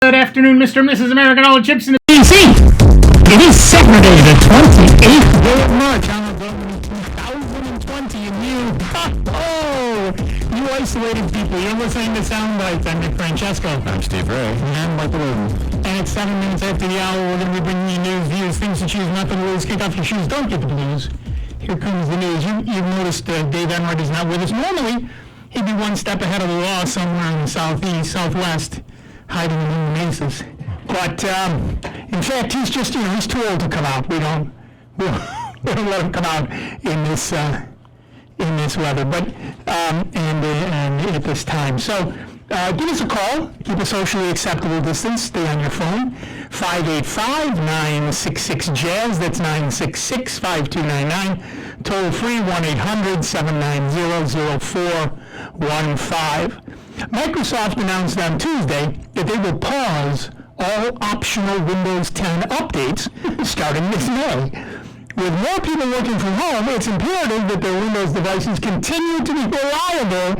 Good afternoon, Mr. and Mrs. American, all the chips in the PC. It is Saturday, the 28th day of March, on the 2020, and you isolated people, you're listening to Soundbites. I'm Nick Francesco. I'm Steve Ray. And Michael Roden. And it's 7 minutes after the hour. We're going to be bringing you news, views, things to choose, nothing to lose. Kick off your shoes, don't get the blues. Here comes the news. You've noticed Dave Enright is not with us. Normally, he'd be one step ahead of the law somewhere in the southeast, southwest, hiding among the mesas. But in fact, he's just, he's too old to come out. We don't let him come out in this weather, but and at this time. So give us a call. Keep a socially acceptable distance. Stay on your phone. 585-966-JAZZ. That's 966-5299. Toll free 1-800-790-0415. Microsoft announced on Tuesday that they will pause all optional Windows 10 updates starting this May. With more people working from home, it's imperative that their Windows devices continue to be reliable,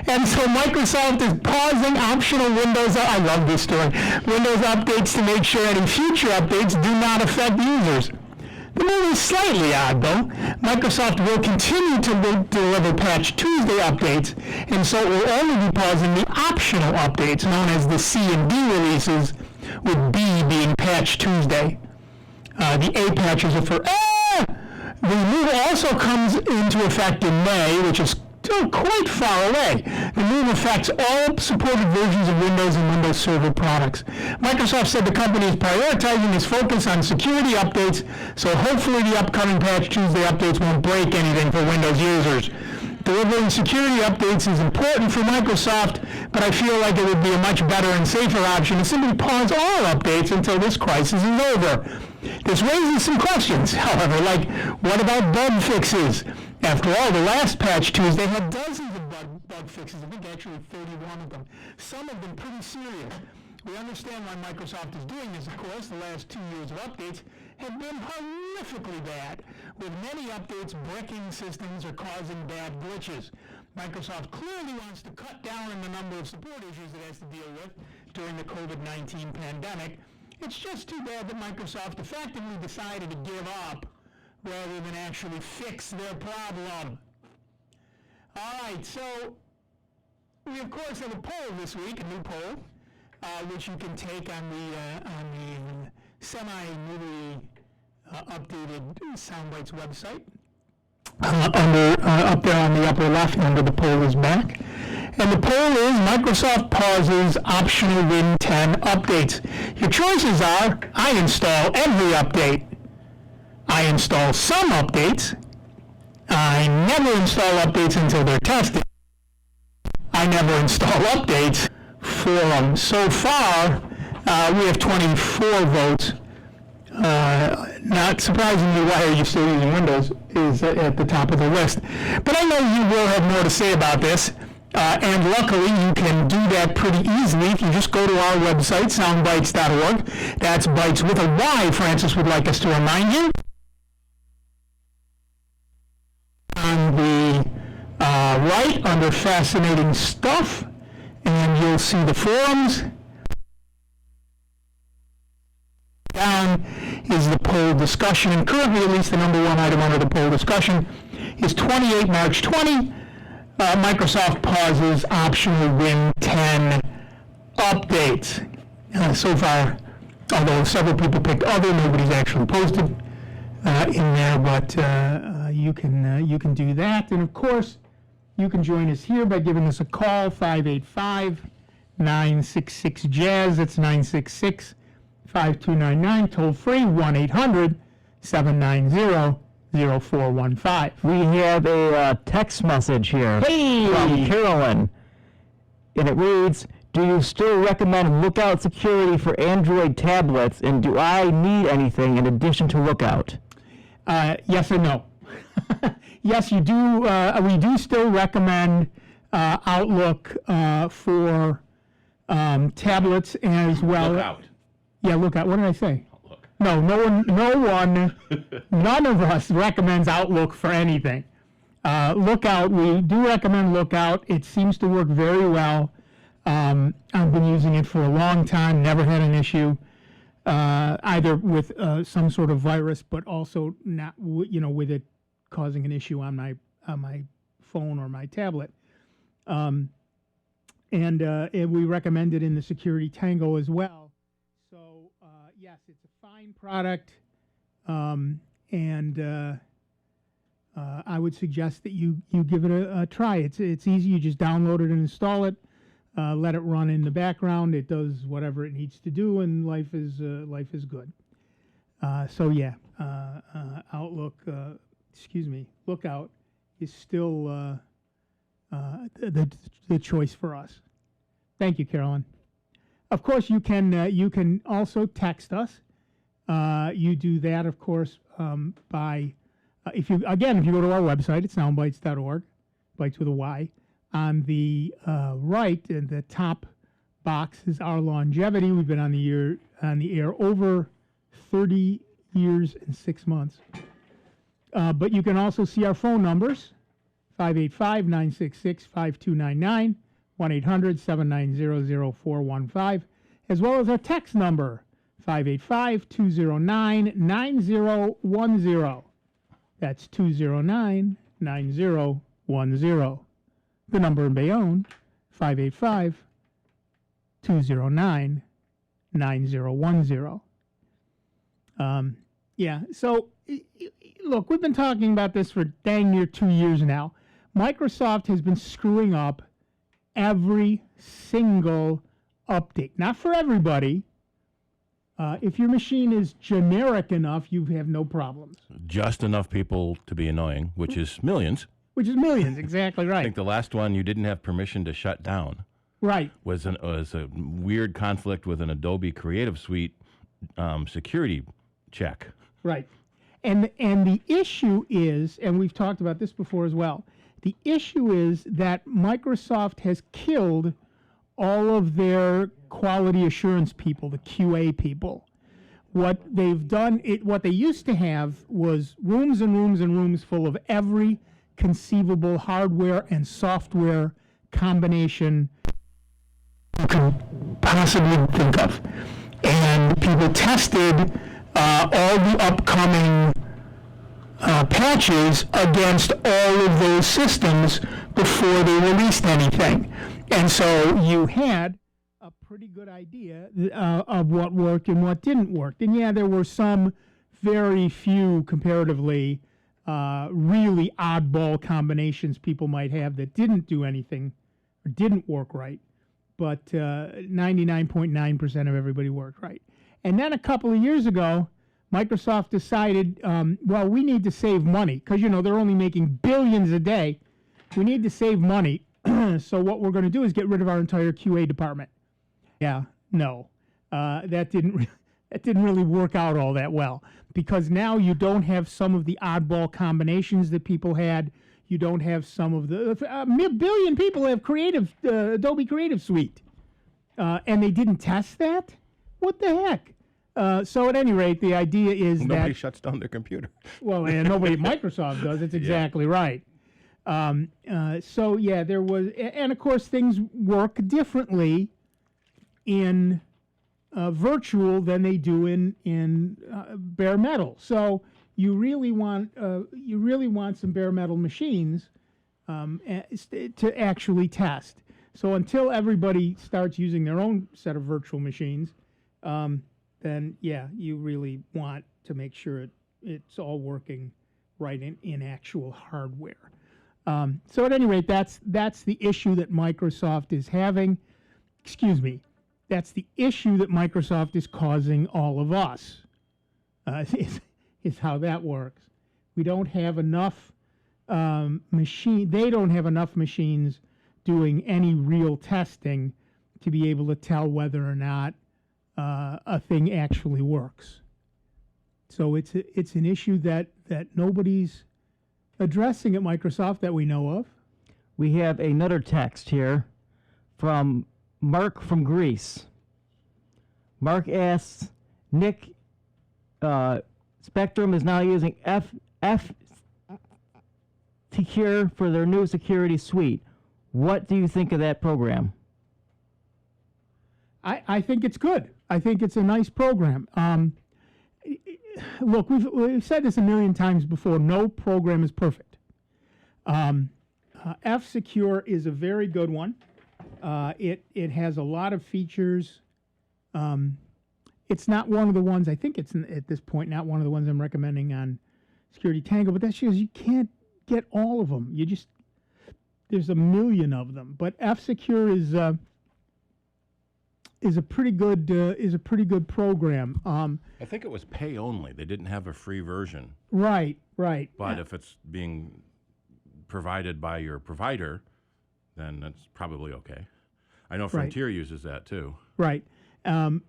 and so Microsoft is pausing optional Windows, I love this story, Windows updates to make sure any future updates do not affect users. The move is slightly odd, though. Microsoft will continue to deliver Patch Tuesday updates, and so it will only be pausing the optional updates, known as the C and D releases, with B being Patch Tuesday. The A patches are for The move also comes into effect in May, which is still quite far away. The move affects all supported versions of Windows and Windows Server products. Microsoft said the company is prioritizing its focus on security updates, so hopefully the upcoming Patch Tuesday updates won't break anything for Windows users. Delivering security updates is important for Microsoft, but I feel like it would be a much better and safer option to simply pause all updates until this crisis is over. This raises some questions, however, like what about bug fixes? After all, the last Patch Tuesday had dozens of bug fixes, I think actually 31 of them, some of them pretty serious. We understand why Microsoft is doing this, of course. The last 2 years of updates have been horrifically bad, with many updates breaking systems or causing bad glitches. Microsoft clearly wants to cut down on the number of support issues it has to deal with during the COVID-19 pandemic. It's just too bad that Microsoft effectively decided to give up rather than actually fix their problem. All right, so we of course have a poll this week, a new poll, which you can take on the semi-newly updated Soundbites website. Up there on the upper left under the poll is back. And the poll is Microsoft pauses optional Win 10 updates. Your choices are, I install every update. I install some updates. I never install updates until they're tested. I never install updates for them. So far, we have 24 votes. Not surprisingly, why are you still using Windows is at the top of the list. But I know you will have more to say about this. And luckily, you can do that pretty easily if you just go to our website, soundbytes.org. That's Bytes with a Y, Francis would like us to remind you. On the right, under Fascinating Stuff, and you'll see the forums. Down is the poll discussion, and currently, at least the number one item under the poll discussion is 28 March 20. Microsoft pauses optional Win 10 updates. So far, although several people picked other, nobody's actually posted in there, but you can do that. And of course, you can join us here by giving us a call, 585-966-JAZZ. That's 966-5299. Toll free, 1-800-790-0415. We have a text message here from Carolyn, and it reads, do you still recommend Lookout security for Android tablets, and do I need anything in addition to Lookout? Yes and no. Yes, you do. We do still recommend Outlook for tablets as well. Lookout. Yeah, Lookout. What did I say? No one, none of us recommends Outlook for anything. Lookout, we do recommend Lookout. It seems to work very well. I've been using it for a long time, never had an issue, either with some sort of virus, but also not, with it causing an issue on my phone or my tablet. And we recommend it in the Security Tango as well. So yes, it's a fine product, and I would suggest that you give it a try. It's easy. You just download it and install it. Let it run in the background. It does whatever it needs to do, and life is good. So yeah, Lookout is still the choice for us. Thank you, Carolyn. Of course, you can also text us. You do that, of course, by if you go to our website, it's soundbytes.org, bytes with a Y. On the right, in the top box, is our longevity. We've been on the air over 30 years and 6 months. But you can also see our phone numbers: 585-966-5299, 1-800-790-0415, as well as our text number, 585-209-9010. That's 209-9010. The number in Bayonne, 585-209-9010. So look, we've been talking about this for dang near 2 years now. Microsoft has been screwing up every single update. Not for everybody. If your machine is generic enough, you have no problems. Just enough people to be annoying, which is millions. Which is millions, exactly right. I think the last one you didn't have permission to shut down. Right. Was a weird conflict with an Adobe Creative Suite security check. Right. And the issue is, and we've talked about this before as well, the issue is that Microsoft has killed all of their quality assurance people, the QA people. What they've done, what they used to have was rooms and rooms and rooms full of every conceivable hardware and software combination you can possibly think of. And people tested all the upcoming patches against all of those systems before they released anything. And so you had a pretty good idea of what worked and what didn't work. And yeah, there were some very few comparatively really oddball combinations people might have that didn't do anything or didn't work right. But 99.9% of everybody worked right. And then a couple of years ago, Microsoft decided, we need to save money because, they're only making billions a day. We need to save money. So what we're going to do is get rid of our entire QA department. Yeah, no, that didn't really work out all that well, because now you don't have some of the oddball combinations that people had. You don't have some of the a billion people have Adobe Creative Suite, and they didn't test that. What the heck? So at any rate, the idea is nobody shuts down their computer. Well, and nobody at Microsoft does. It's exactly right. So yeah, there was, and of course things work differently in virtual than they do in bare metal. So you really want some bare metal machines to actually test. So until everybody starts using their own set of virtual machines, then yeah, you really want to make sure it's all working right in actual hardware. So at any rate, that's the issue that Microsoft is having. Excuse me. That's the issue that Microsoft is causing all of us. Is how that works. We don't have enough They don't have enough machines doing any real testing to be able to tell whether or not a thing actually works. So it's an issue that nobody's addressing at Microsoft that we know of. We have another text here from Mark from Greece. Mark asks, Nick, Spectrum is now using F-Secure for their new security suite. What do you think of that program? I think it's good. I think it's a nice program. Look, we've said this a million times before. No program is perfect. F-Secure is a very good one. It has a lot of features. It's not one of the ones, I think it's at this point not one of the ones I'm recommending on Security Tango, but that's because you can't get all of them. There's a million of them. But F-Secure is a pretty good program. I think it was pay only. They didn't have a free version. Right. But if it's being provided by your provider, then that's probably okay. I know Frontier uses that too. Right. And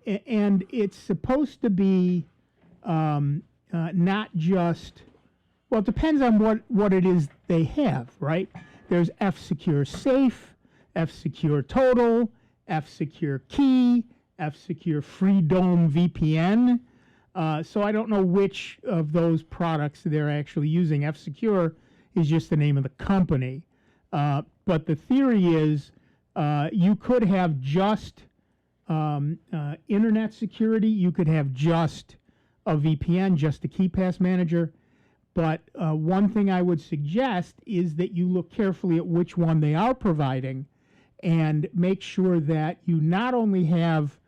it's supposed to be not just, well, it depends on what it is they have, right? There's F-Secure Safe, F-Secure Total, F-Secure Key, F-Secure Freedome VPN. So I don't know which of those products they're actually using. F-Secure is just the name of the company. But the theory is you could have just internet security. You could have just a VPN, just a key pass manager. But one thing I would suggest is that you look carefully at which one they are providing and make sure that you not only have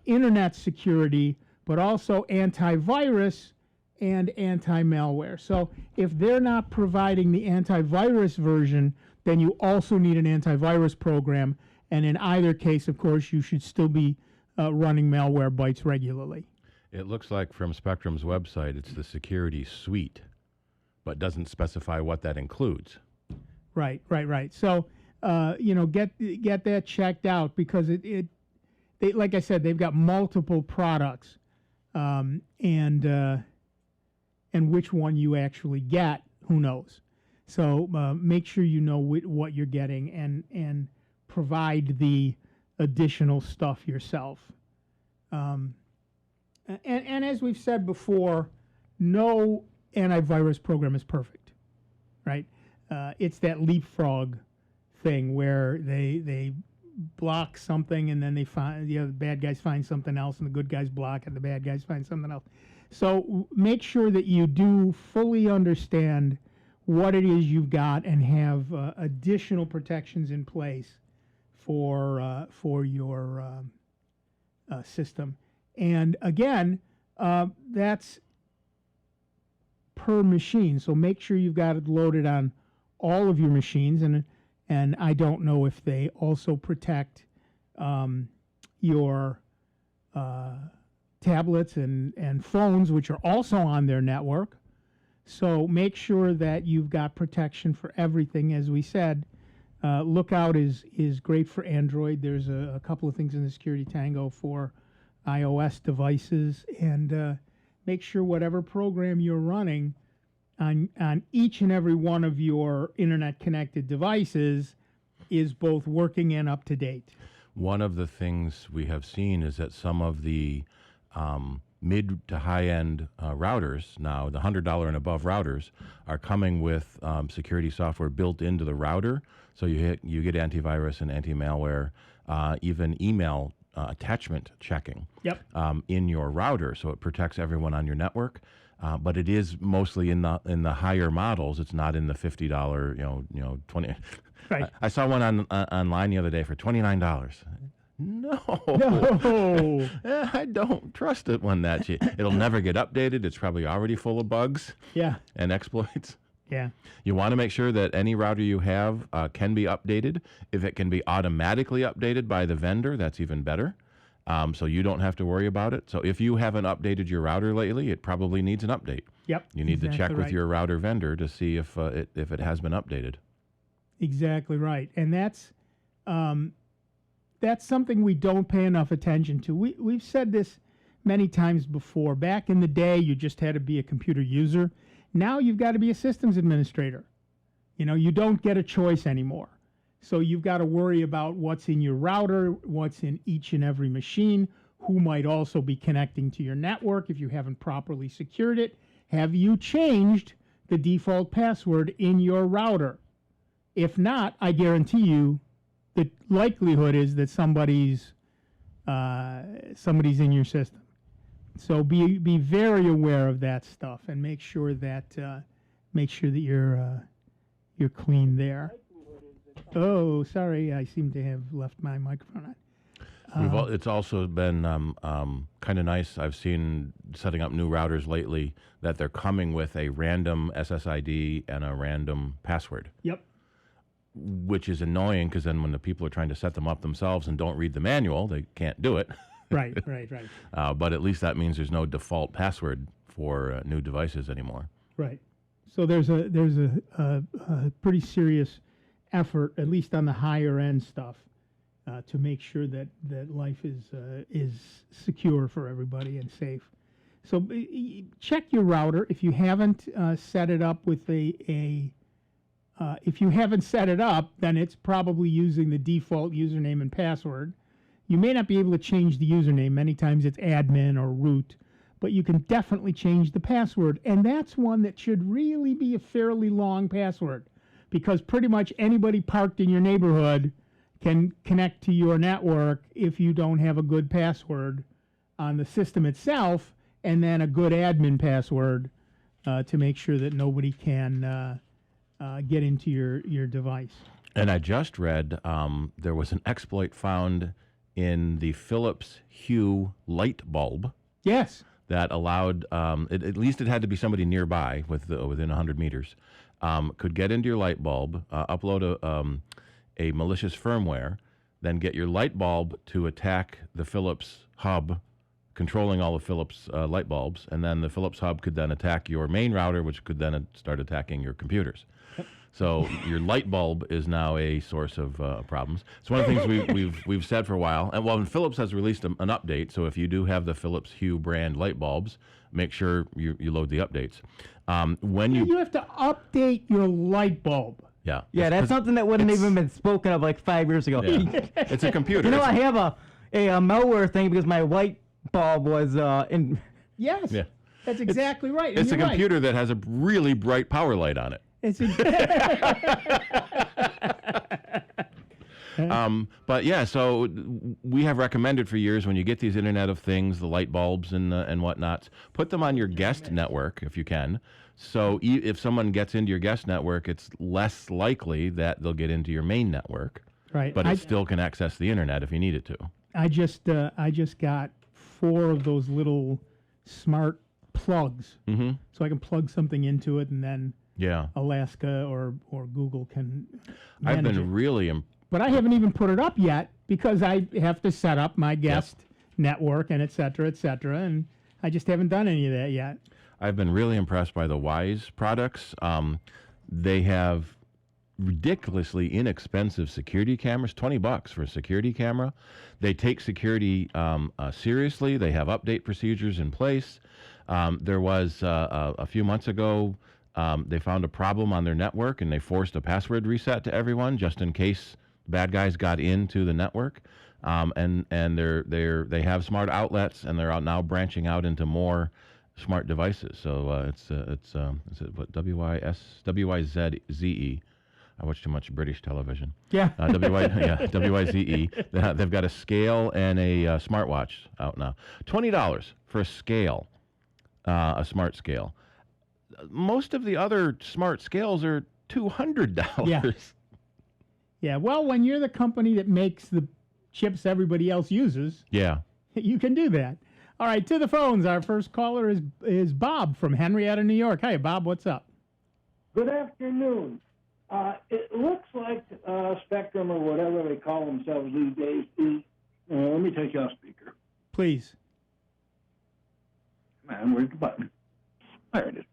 internet security, but also antivirus and anti-malware. So if they're not providing the antivirus version, then you also need an antivirus program. And in either case, of course, you should still be running malware Bytes regularly. It looks like from Spectrum's website, it's the security suite, but doesn't specify what that includes. Right. So, get that checked out because they, like I said, they've got multiple products, and which one you actually get, who knows? So make sure you know what you're getting and provide the additional stuff yourself. And as we've said before, no antivirus program is perfect, right? It's that leapfrog thing where they block something and then they find the bad guys find something else and the good guys block and the bad guys find something else. So make sure that you do fully understand what it is you've got and have additional protections in place for your system. And again, that's per machine. So make sure you've got it loaded on all of your machines. And I don't know if they also protect your tablets and phones, which are also on their network. So make sure that you've got protection for everything. As we said, Lookout is great for Android. There's a couple of things in the Security Tango for iOS devices. And make sure whatever program you're running on each and every one of your internet-connected devices is both working and up to date. One of the things we have seen is that some of the mid to high-end routers now, the $100 and above routers, are coming with security software built into the router. So you get antivirus and anti-malware, even email attachment checking in your router, so it protects everyone on your network. But it is mostly in the higher models. It's not in the $50, 20. Right. I saw one online the other day for $29. No, I don't trust it when that cheap. It'll never get updated. It's probably already full of bugs and exploits. Yeah. You want to make sure that any router you have can be updated. If it can be automatically updated by the vendor, that's even better. So you don't have to worry about it. So if you haven't updated your router lately, it probably needs an update. Yep. You need to check with right. your router vendor to see if it has been updated. Exactly right. And that's something we don't pay enough attention to. We've said this many times before. Back in the day, you just had to be a computer user. Now you've got to be a systems administrator. You don't get a choice anymore. So you've got to worry about what's in your router, what's in each and every machine, who might also be connecting to your network if you haven't properly secured it. Have you changed the default password in your router? If not, I guarantee you the likelihood is that somebody's somebody's in your system. So be very aware of that stuff and make sure that you're clean there. Oh, sorry, I seem to have left my microphone on. It's also been kind of nice. I've seen setting up new routers lately that they're coming with a random SSID and a random password. Yep. Which is annoying because then when the people are trying to set them up themselves and don't read the manual, they can't do it. Right. But at least that means there's no default password for new devices anymore. Right. So there's a pretty serious effort, at least on the higher end stuff, to make sure that life is secure for everybody and safe. So check your router if you haven't set it up with if you haven't set it up, then it's probably using the default username and password. You may not be able to change the username. Many times it's admin or root, but you can definitely change the password. And that's one that should really be a fairly long password, because pretty much anybody parked in your neighborhood can connect to your network if you don't have a good password on the system itself, and then a good admin password to make sure that nobody can get into your device. And I just read there was an exploit found in the Philips Hue light bulb. Yes. That allowed, at least it had to be somebody nearby within 100 meters, could get into your light bulb, upload a malicious firmware, then get your light bulb to attack the Philips hub, controlling all the Philips light bulbs, and then the Philips hub could then attack your main router, which could then start attacking your computers. So your light bulb is now a source of problems. It's one of the things we've said for a while. And Philips has released an update, so if you do have the Philips Hue brand light bulbs, make sure you load the updates. You have to update your light bulb. Yeah. Yeah, that's something that wouldn't even been spoken of like 5 years ago. Yeah. It's a computer. I have a malware thing because my light bulb was in. Yes. Yeah. That's exactly right. It's a computer that has a really bright power light on it. But yeah, so we have recommended for years when you get these Internet of Things, the light bulbs and whatnots, put them on your guest network if you can. So if someone gets into your guest network, it's less likely that they'll get into your main network. Right. But it still can access the internet if you need it to. I just got 4 of those little smart plugs, so I can plug something into it and then. Yeah, Alaska or Google can manage I've been really but I haven't even put it up yet because I have to set up my guest network and et cetera, and I just haven't done any of that yet. I've been really impressed by the Wise products. They have ridiculously inexpensive security cameras, $20 for a security camera. They take security seriously. They have update procedures in place. There was a few months ago, they found a problem on their network and they forced a password reset to everyone just in case bad guys got into the network. And they have smart outlets and they're now branching out into more smart devices. So it's what WYZE. I watch too much British television. Yeah. WYZE. They've got a scale and a smartwatch out now. $20 for a scale, a smart scale. Most of the other smart scales are $200. Yeah. Well, when you're the company that makes the chips everybody else uses, you can do that. All right, to the phones. Our first caller is Bob from Henrietta, New York. Hi, Bob. What's up? Good afternoon. It looks like Spectrum or whatever they call themselves these days is. Let me take you off speaker. Please. Man, where's the button? There it is.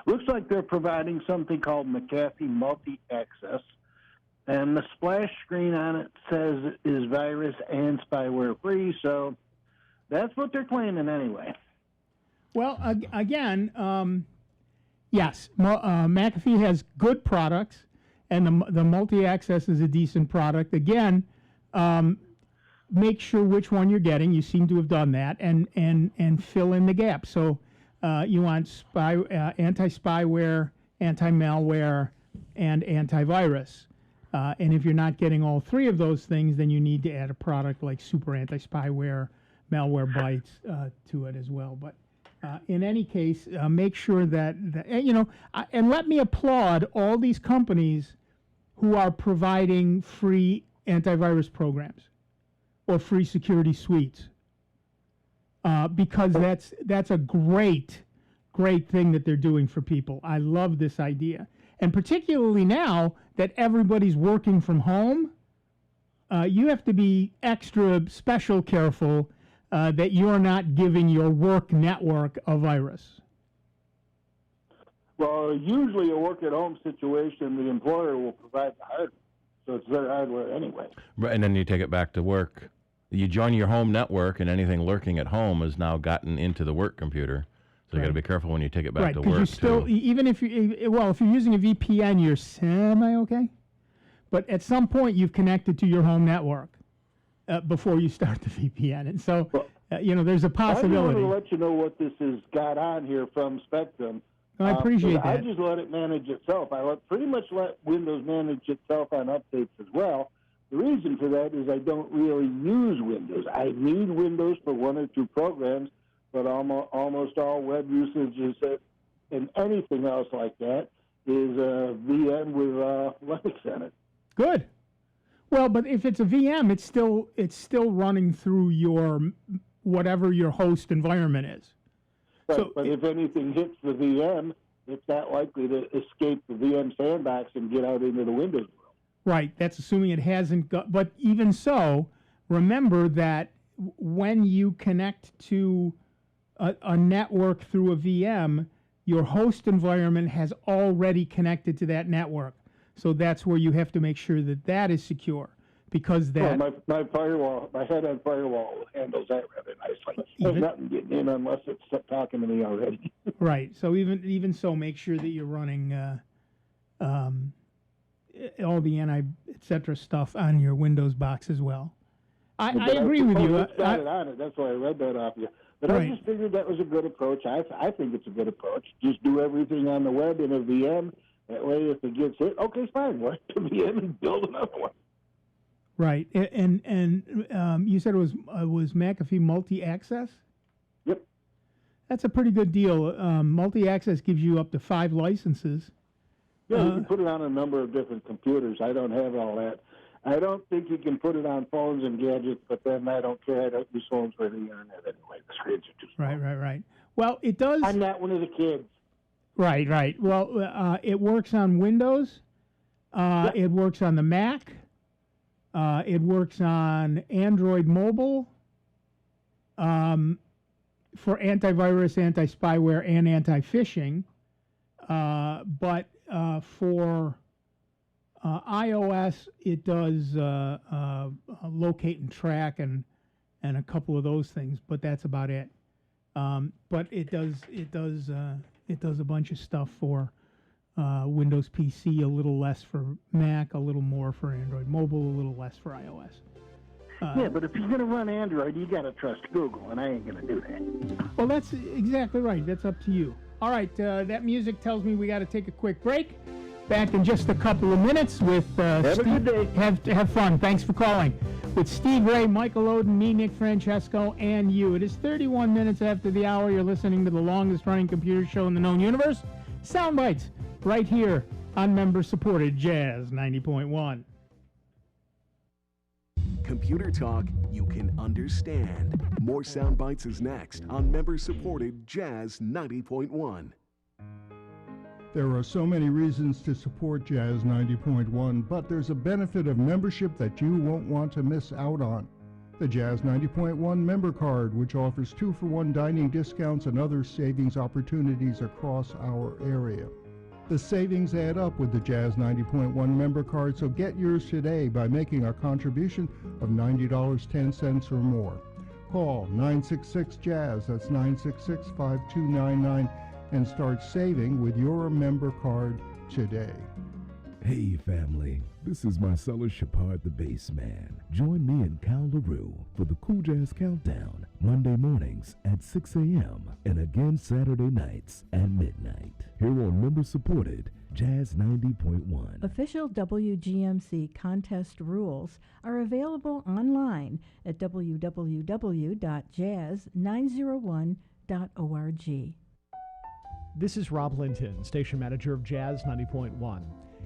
Looks like they're providing something called McAfee Multi-Access, and the splash screen on it says it is virus and spyware free, so that's what they're claiming anyway. Well, again, yes, McAfee has good products, and the Multi-Access is a decent product. Again, make sure which one you're getting. You seem to have done that, and fill in the gap. So you want anti-spyware, anti-malware, and antivirus. And if you're not getting all three of those things, then you need to add a product like Super Anti-Spyware, Malware Bytes to it as well. But in any case, make sure that and let me applaud all these companies who are providing free antivirus programs or free security suites, because that's a great thing that they're doing for people. I love this idea. And particularly now that everybody's working from home, you have to be extra special careful that you're not giving your work network a virus. Well, usually a work-at-home situation, the employer will provide the hardware, so it's their hardware anyway. Right, and then you take it back to work. You join your home network, and anything lurking at home has now gotten into the work computer. So you got to be careful when you take it back to work. Right, because even if if you're using a VPN, you're semi-okay. But at some point, you've connected to your home network before you start the VPN. And so, there's a possibility. I just want to let you know what this has got on here from Spectrum. I appreciate that. I just let it manage itself. Pretty much let Windows manage itself on updates as well. The reason for that is I don't really use Windows. I need Windows for one or two programs, but almost all web usage is and anything else like that is a VM with Linux in it. Good. Well, but if it's a VM, it's still running through your whatever your host environment is. Right, so but if anything hits the VM, it's not likely to escape the VM sandbox and get out into the Windows world. Right. That's assuming it hasn't got. But even so, remember that when you connect to a network through a VM, your host environment has already connected to that network. So that's where you have to make sure that is secure, because that. Well, my firewall, my head-on firewall handles that rather nicely. There's nothing getting in unless it's talking to me already. Right. So even so, make sure that you're running all the etc. stuff on your Windows box as well. I agree with you. It's got it on it. That's why I read that off you. But right. I just figured that was a good approach. I think it's a good approach. Just do everything on the web in a VM. That way, if it gets hit, okay, fine. Wipe the VM and build another one. Right. And you said it was McAfee multi-access? Yep. That's a pretty good deal. Multi-access gives you up to 5 licenses. Yeah, you can put it on a number of different computers. I don't have all that. I don't think you can put it on phones and gadgets, but then I don't care. I don't use phones for the internet anyway. The screens are too small. Right. Well, it does. I'm not one of the kids. Right. Well, it works on Windows. It works on the Mac. It works on Android mobile for antivirus, anti-spyware, and anti-phishing. But for iOS, it does locate and track and a couple of those things, but that's about it. But it does a bunch of stuff for Windows PC, a little less for Mac, a little more for Android mobile, a little less for iOS. Yeah, but if you're going to run Android, you got to trust Google, and I ain't going to do that. Well, that's exactly right. That's up to you. All right, that music tells me we got to take a quick break. Back in just a couple of minutes with Have Steve. a good day. Have fun. Thanks for calling. With Steve Ray, Michael Oden, me, Nick Francesco, and you. It is 31 minutes after the hour. You're listening to the longest-running computer show in the known universe, Sound Bytes, right here on member-supported Jazz 90.1. Computer talk you can understand. More Sound Bytes is next on member-supported Jazz 90.1. There are so many reasons to support Jazz 90.1, but there's a benefit of membership that you won't want to miss out on. The Jazz 90.1 member card, which offers 2-for-1 dining discounts and other savings opportunities across our area. The savings add up with the Jazz 90.1 member card, so get yours today by making a contribution of $90.10 or more. Call 966-JAZZ, that's 966-5299, and start saving with your member card today. Hey family, this is Marcellus Shepard the Bass Man. Join me and Cal LaRue for the Cool Jazz Countdown, Monday mornings at 6 a.m. and again Saturday nights at midnight. Here on member-supported Jazz 90.1. Official WGMC contest rules are available online at www.jazz901.org. This is Rob Linton, station manager of Jazz 90.1.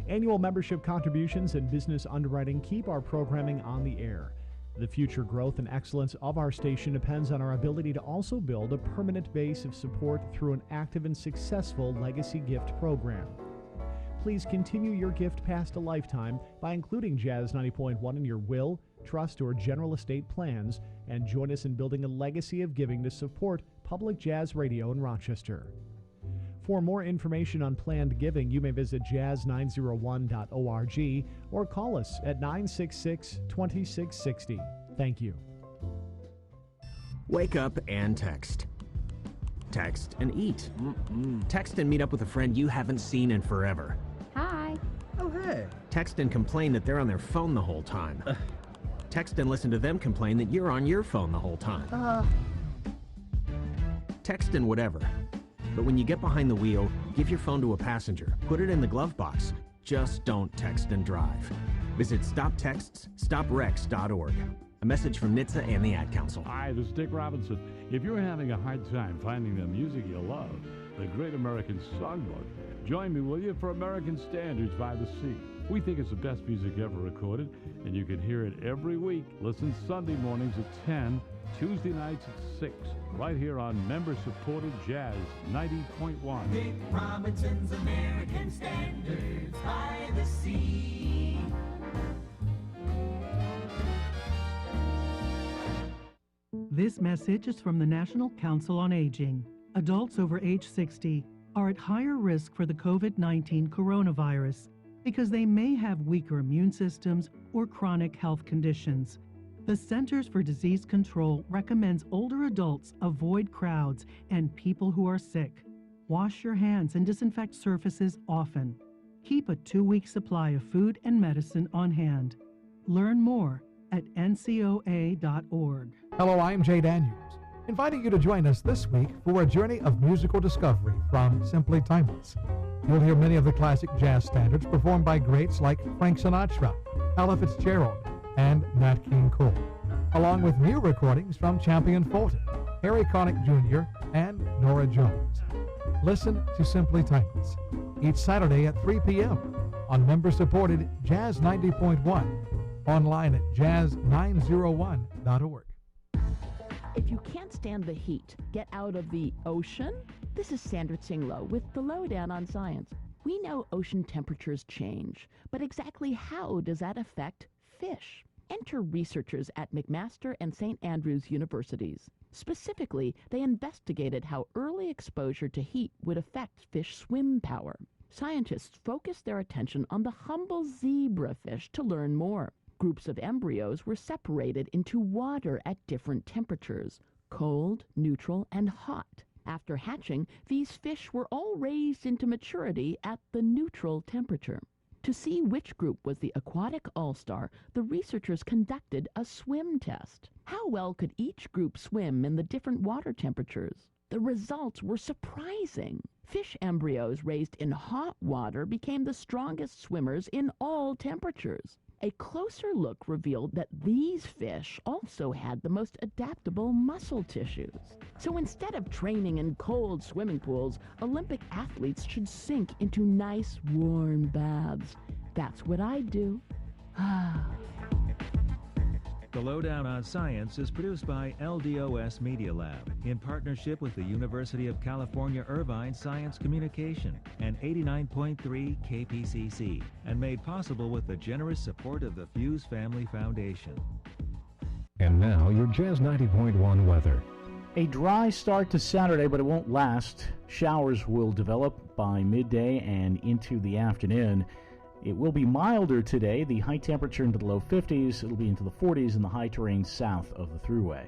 Annual membership contributions and business underwriting keep our programming on the air. The future growth and excellence of our station depends on our ability to also build a permanent base of support through an active and successful legacy gift program. Please continue your gift past a lifetime by including Jazz 90.1 in your will, trust, or general estate plans, and join us in building a legacy of giving to support public jazz radio in Rochester. For more information on planned giving, you may visit jazz901.org or call us at 966-2660. Thank you. Wake up and text. Text and eat. Text and meet up with a friend you haven't seen in forever. Hi. Oh, hey. Text and complain that they're on their phone the whole time. Text and listen to them complain that you're on your phone the whole time. Text and whatever. But when you get behind the wheel, give your phone to a passenger. Put it in the glove box. Just don't text and drive. Visit StopTextsStopWrecks.org. A message from NHTSA and the Ad Council. Hi, this is Dick Robinson. If you're having a hard time finding the music you love, the Great American Songbook, join me, will you, for American Standards by the Sea. We think it's the best music ever recorded, and you can hear it every week. Listen Sunday mornings at 10, Tuesday nights at 6, right here on member-supported Jazz 90.1. Dick Robinson's American Standards by the Sea. This message is from the National Council on Aging. Adults over age 60 are at higher risk for the COVID-19 coronavirus because they may have weaker immune systems or chronic health conditions. The Centers for Disease Control recommends older adults avoid crowds and people who are sick. Wash your hands and disinfect surfaces often. Keep a 2-week supply of food and medicine on hand. Learn more at ncoa.org. Hello, I'm Jay Daniels, inviting you to join us this week for a journey of musical discovery from Simply Timeless. You'll hear many of the classic jazz standards performed by greats like Frank Sinatra, Ella Fitzgerald, and Nat King Cole, along with new recordings from Champion Fulton, Harry Connick Jr., and Nora Jones. Listen to Simply Timeless each Saturday at 3 p.m. on member-supported Jazz 90.1, online at jazz901.org. If you can't stand the heat, get out of the ocean. This is Sandra Tsinglo with the Lowdown on Science. We know ocean temperatures change, but exactly how does that affect fish? Enter researchers at McMaster and St. Andrews Universities. Specifically, they investigated how early exposure to heat would affect fish swim power. Scientists focused their attention on the humble zebrafish to learn more. Groups of embryos were separated into water at different temperatures, cold, neutral, and hot. After hatching, these fish were all raised into maturity at the neutral temperature. To see which group was the aquatic all-star, the researchers conducted a swim test. How well could each group swim in the different water temperatures? The results were surprising. Fish embryos raised in hot water became the strongest swimmers in all temperatures. A closer look revealed that these fish also had the most adaptable muscle tissues. So instead of training in cold swimming pools, Olympic athletes should sink into nice, warm baths. That's what I do. The Lowdown on Science is produced by LDOS Media Lab in partnership with the University of California Irvine Science Communication and 89.3 KPCC, and made possible with the generous support of the Fuse Family Foundation. And now your Jazz 90.1 weather. A dry start to Saturday, but it won't last. Showers will develop by midday and into the afternoon. It will be milder today, the high temperature into the low 50s. It'll be into the 40s in the high terrain south of the thruway.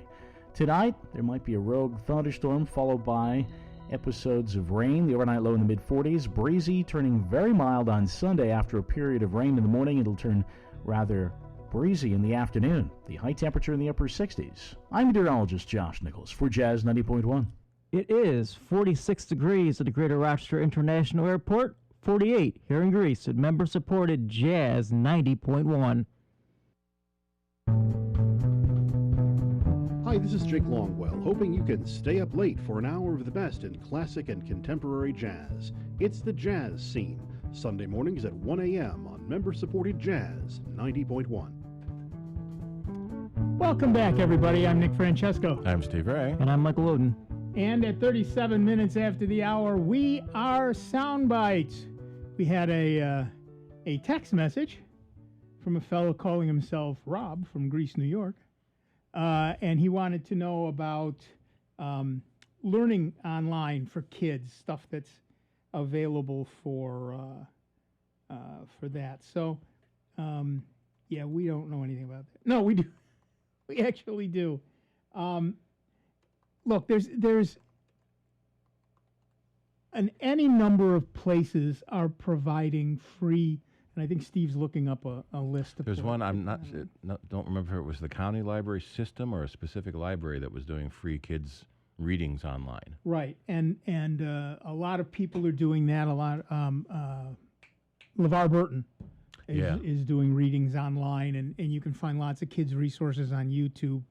Tonight, there might be a rogue thunderstorm followed by episodes of rain. The overnight low in the mid-40s. Breezy, turning very mild on Sunday after a period of rain in the morning. It'll turn rather breezy in the afternoon. The high temperature in the upper 60s. I'm meteorologist Josh Nichols for Jazz 90.1. It is 46 degrees at the Greater Rochester International Airport, 48 here in Greece at member-supported Jazz 90.1. Hi, this is Jake Longwell, hoping you can stay up late for an hour of the best in classic and contemporary jazz. It's the Jazz Scene, Sunday mornings at 1 a.m. on member-supported Jazz 90.1. Welcome back, everybody. I'm Nick Francesco. I'm Steve Ray. And I'm Michael Oden. And at 37 minutes after the hour, we are Soundbites. We had a text message from a fellow calling himself Rob from Greece, New York. And he wanted to know about learning online for kids, stuff that's available for that. So, yeah, we don't know anything about that. No, we do. We actually do. Look, there's any number of places are providing free. And I think Steve's looking up a list of. There's one don't remember if it was the county library system or a specific library that was doing free kids readings online. Right, and a lot of people are doing that. A lot. LeVar Burton is doing readings online, and you can find lots of kids' resources on YouTube.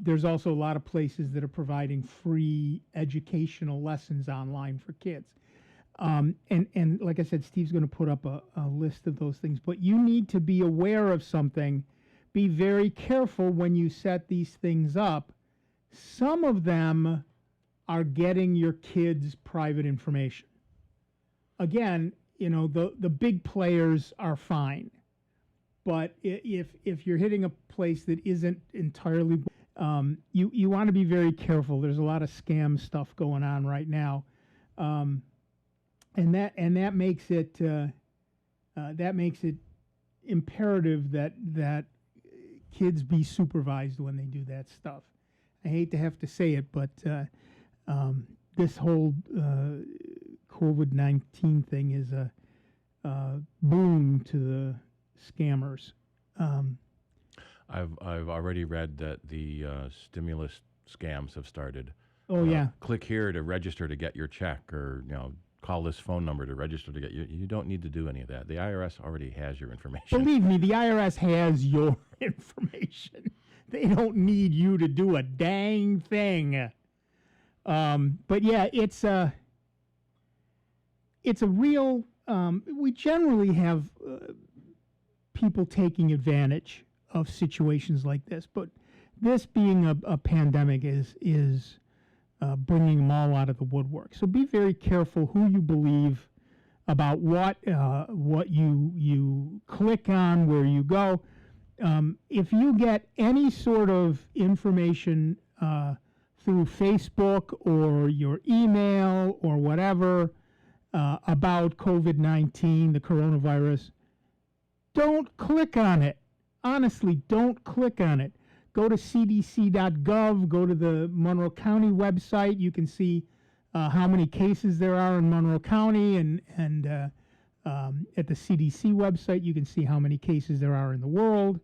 There's also a lot of places that are providing free educational lessons online for kids. And like I said, Steve's going to put up a list of those things. But you need to be aware of something. Be very careful when you set these things up. Some of them are getting your kids' private information. Again, you know, the big players are fine. But if you're hitting a place that isn't entirely, you want to be very careful. There's a lot of scam stuff going on right now. And that makes it imperative that kids be supervised when they do that stuff. I hate to have to say it, but this whole COVID-19 thing is a boon to the scammers. I've already read that the stimulus scams have started. Oh yeah. Click here to register to get your check, or call this phone number to register to get you. You don't need to do any of that. The IRS already has your information. Believe me, the IRS has your information. They don't need you to do a dang thing. But yeah, it's a real. We generally have people taking advantage of situations like this, but this being a pandemic is bringing them all out of the woodwork. So be very careful who you believe about what you click on, where you go. If you get any sort of information through Facebook or your email or whatever about COVID-19, the coronavirus, don't click on it. Honestly, don't click on it. Go to cdc.gov, go to the Monroe County website. You can see how many cases there are in Monroe County, and at the CDC website, you can see how many cases there are in the world.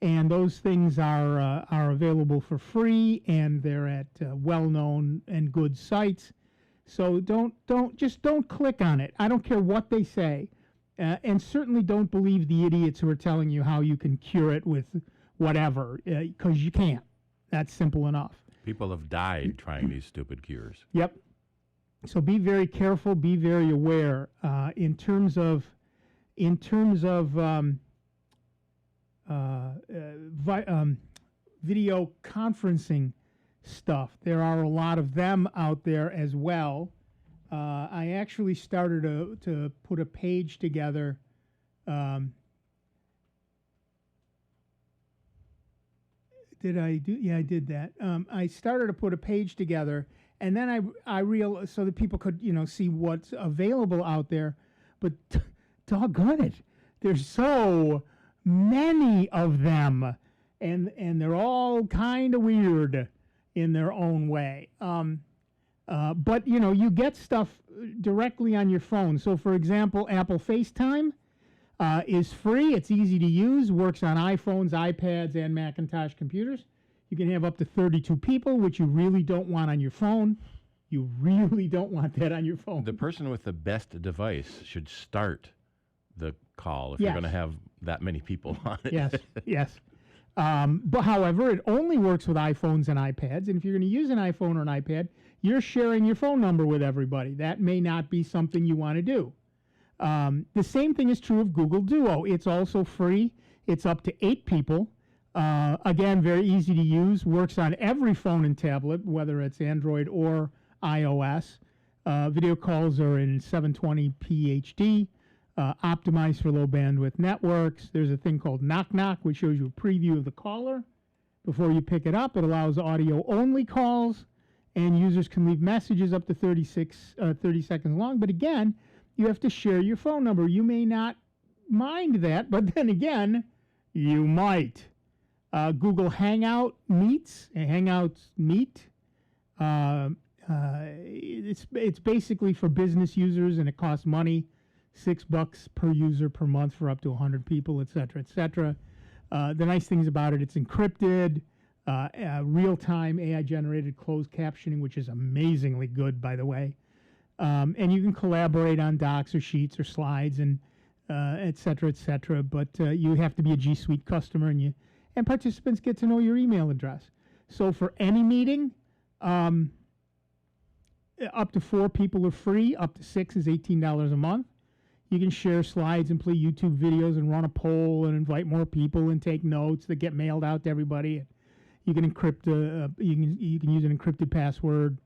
And those things are available for free, and they're at well-known and good sites. So don't click on it. I don't care what they say, and certainly don't believe the idiots who are telling you how you can cure it with whatever, because you can't. That's simple enough. People have died trying these stupid cures. Yep. So be very careful. Be very aware. In terms of video conferencing stuff, there are a lot of them out there as well. I actually started to put a page together. Did I do? Yeah, I did that. I started to put a page together, and then I realized so that people could see what's available out there. But doggone it, there's so many of them, and they're all kind of weird in their own way. But you get stuff directly on your phone. So, for example, Apple FaceTime is free. It's easy to use. Works on iPhones, iPads, and Macintosh computers. You can have up to 32 people, which you really don't want on your phone. You really don't want that on your phone. The person with the best device should start the call if Yes. you're going to have that many people on it. Yes, yes. But however, it only works with iPhones and iPads. And if you're going to use an iPhone or an iPad, you're sharing your phone number with everybody. That may not be something you want to do. The same thing is true of Google Duo. It's also free. It's up to 8 people. Again, very easy to use. Works on every phone and tablet, whether it's Android or iOS. Video calls are in 720p HD. Optimized for low bandwidth networks. There's a thing called Knock Knock, which shows you a preview of the caller before you pick it up. It allows audio-only calls, and users can leave messages up to 30 seconds long. But again, you have to share your phone number. You may not mind that, but then again, you might. Google Hangout Meets, Hangouts Meet. It's basically for business users, and it costs money. $6 per user per month for up to 100 people, et cetera, et cetera. The nice things about it, it's encrypted, real-time AI-generated closed captioning, which is amazingly good, by the way. And you can collaborate on docs or sheets or slides and et cetera, et cetera. But you have to be a G Suite customer, and participants get to know your email address. So for any meeting, up to 4 people are free. Up to 6 is $18 a month. You can share slides and play YouTube videos and run a poll and invite more people and take notes that get mailed out to everybody. You can encrypt. You can use an encrypted password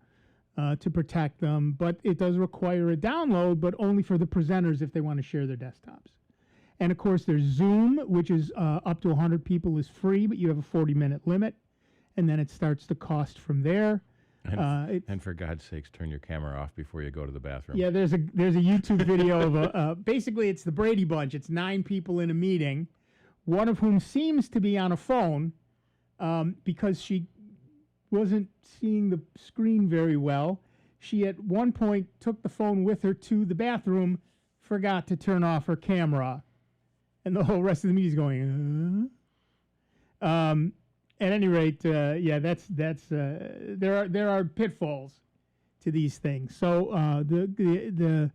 to protect them, but it does require a download, but only for the presenters if they want to share their desktops. And of course, there's Zoom, which is up to 100 people is free, but you have a 40-minute limit, and then it starts to cost from there. And for God's sakes, turn your camera off before you go to the bathroom. Yeah, there's a YouTube video of basically it's the Brady Bunch. It's 9 people in a meeting, one of whom seems to be on a phone because she wasn't seeing the screen very well. She at one point took the phone with her to the bathroom, forgot to turn off her camera, and the whole rest of the meeting is going. At any rate, yeah, that's there are pitfalls to these things. So the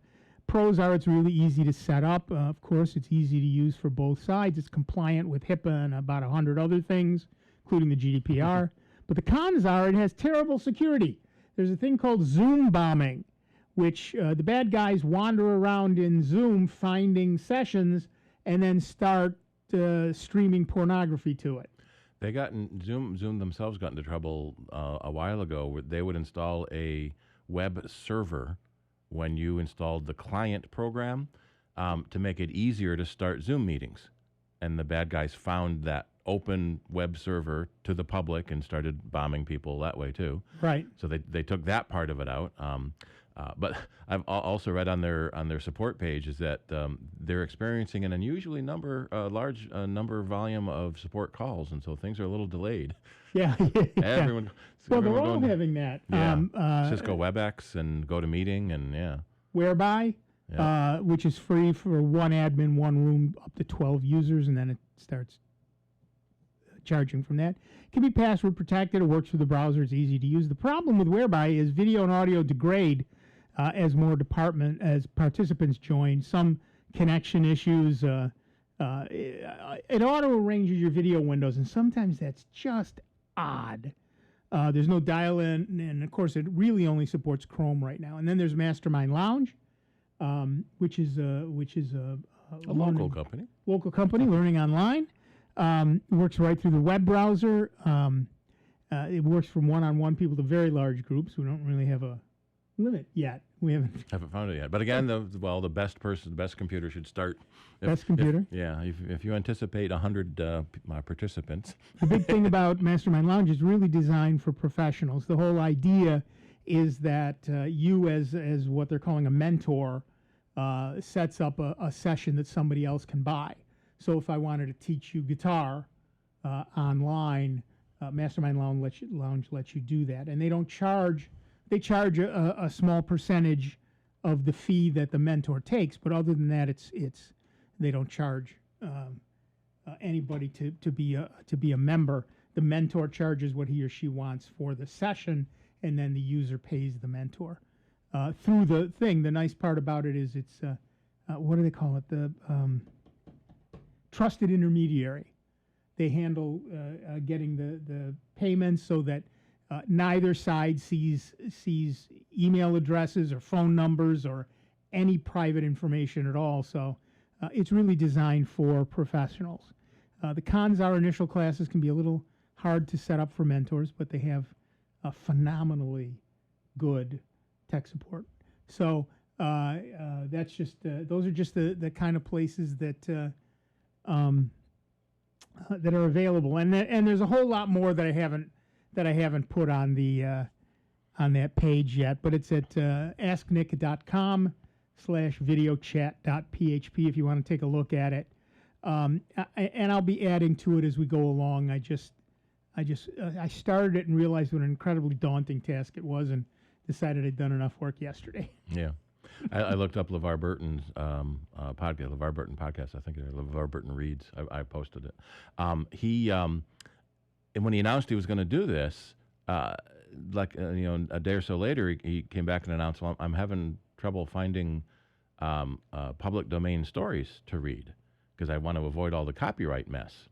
pros are it's really easy to set up. Of course, it's easy to use for both sides. It's compliant with HIPAA and about 100 other things, including the GDPR. But the cons are it has terrible security. There's a thing called Zoom bombing, which the bad guys wander around in Zoom finding sessions and then start streaming pornography to it. They Zoom themselves got into trouble a while ago where they would install a web server when you installed the client program to make it easier to start Zoom meetings. And the bad guys found that open web server to the public and started bombing people that way too. Right. So they took that part of it out. But I've also read on their support page is that they're experiencing an unusually large volume of support calls, and so things are a little delayed. Yeah. Everyone. Well, they're everyone all going- having that. Yeah. Cisco WebEx and GoToMeeting and yeah. Whereby, which is free for one admin, one room, up to 12 users, and then it starts charging from that. It can be password protected. It works through the browser. It's easy to use. The problem with Whereby is video and audio degrade as participants join. Some connection issues. It auto arranges your video windows, and sometimes that's just odd. There's no dial-in, and of course, it really only supports Chrome right now. And then there's Mastermind Lounge, which is a local company. Local company, learning online. Works right through the web browser. It works from one-on-one people to very large groups. We don't really have a limit yet. We haven't found it yet. But again, the best computer should start. Best computer? If you anticipate 100 participants. The big thing about Mastermind Lounge is really designed for professionals. The whole idea is that you, as what they're calling a mentor, sets up a session that somebody else can buy. So if I wanted to teach you guitar online, Mastermind Lounge lets you do that. And they don't charge. They charge a small percentage of the fee that the mentor takes, but other than that, they don't charge anybody to be a member. The mentor charges what he or she wants for the session, and then the user pays the mentor through the thing. The nice part about it is it's what do they call it? The trusted intermediary. They handle getting the payments so that neither side sees email addresses or phone numbers or any private information at all. So it's really designed for professionals. The cons are initial classes can be a little hard to set up for mentors, but they have a phenomenally good tech support. So that's just those are just the kind of places that that are available, and there's a whole lot more that I haven't put on the on that page yet. But it's at asknick.com/videochat.php if you want to take a look at it. And I'll be adding to it as we go along. I started it and realized what an incredibly daunting task it was, and decided I'd done enough work yesterday. Yeah. I looked up LeVar Burton's podcast, LeVar Burton podcast, I think it is, LeVar Burton Reads. I posted it. And when he announced he was going to do this, a day or so later, he came back and announced, well, I'm having trouble finding public domain stories to read because I want to avoid all the copyright mess.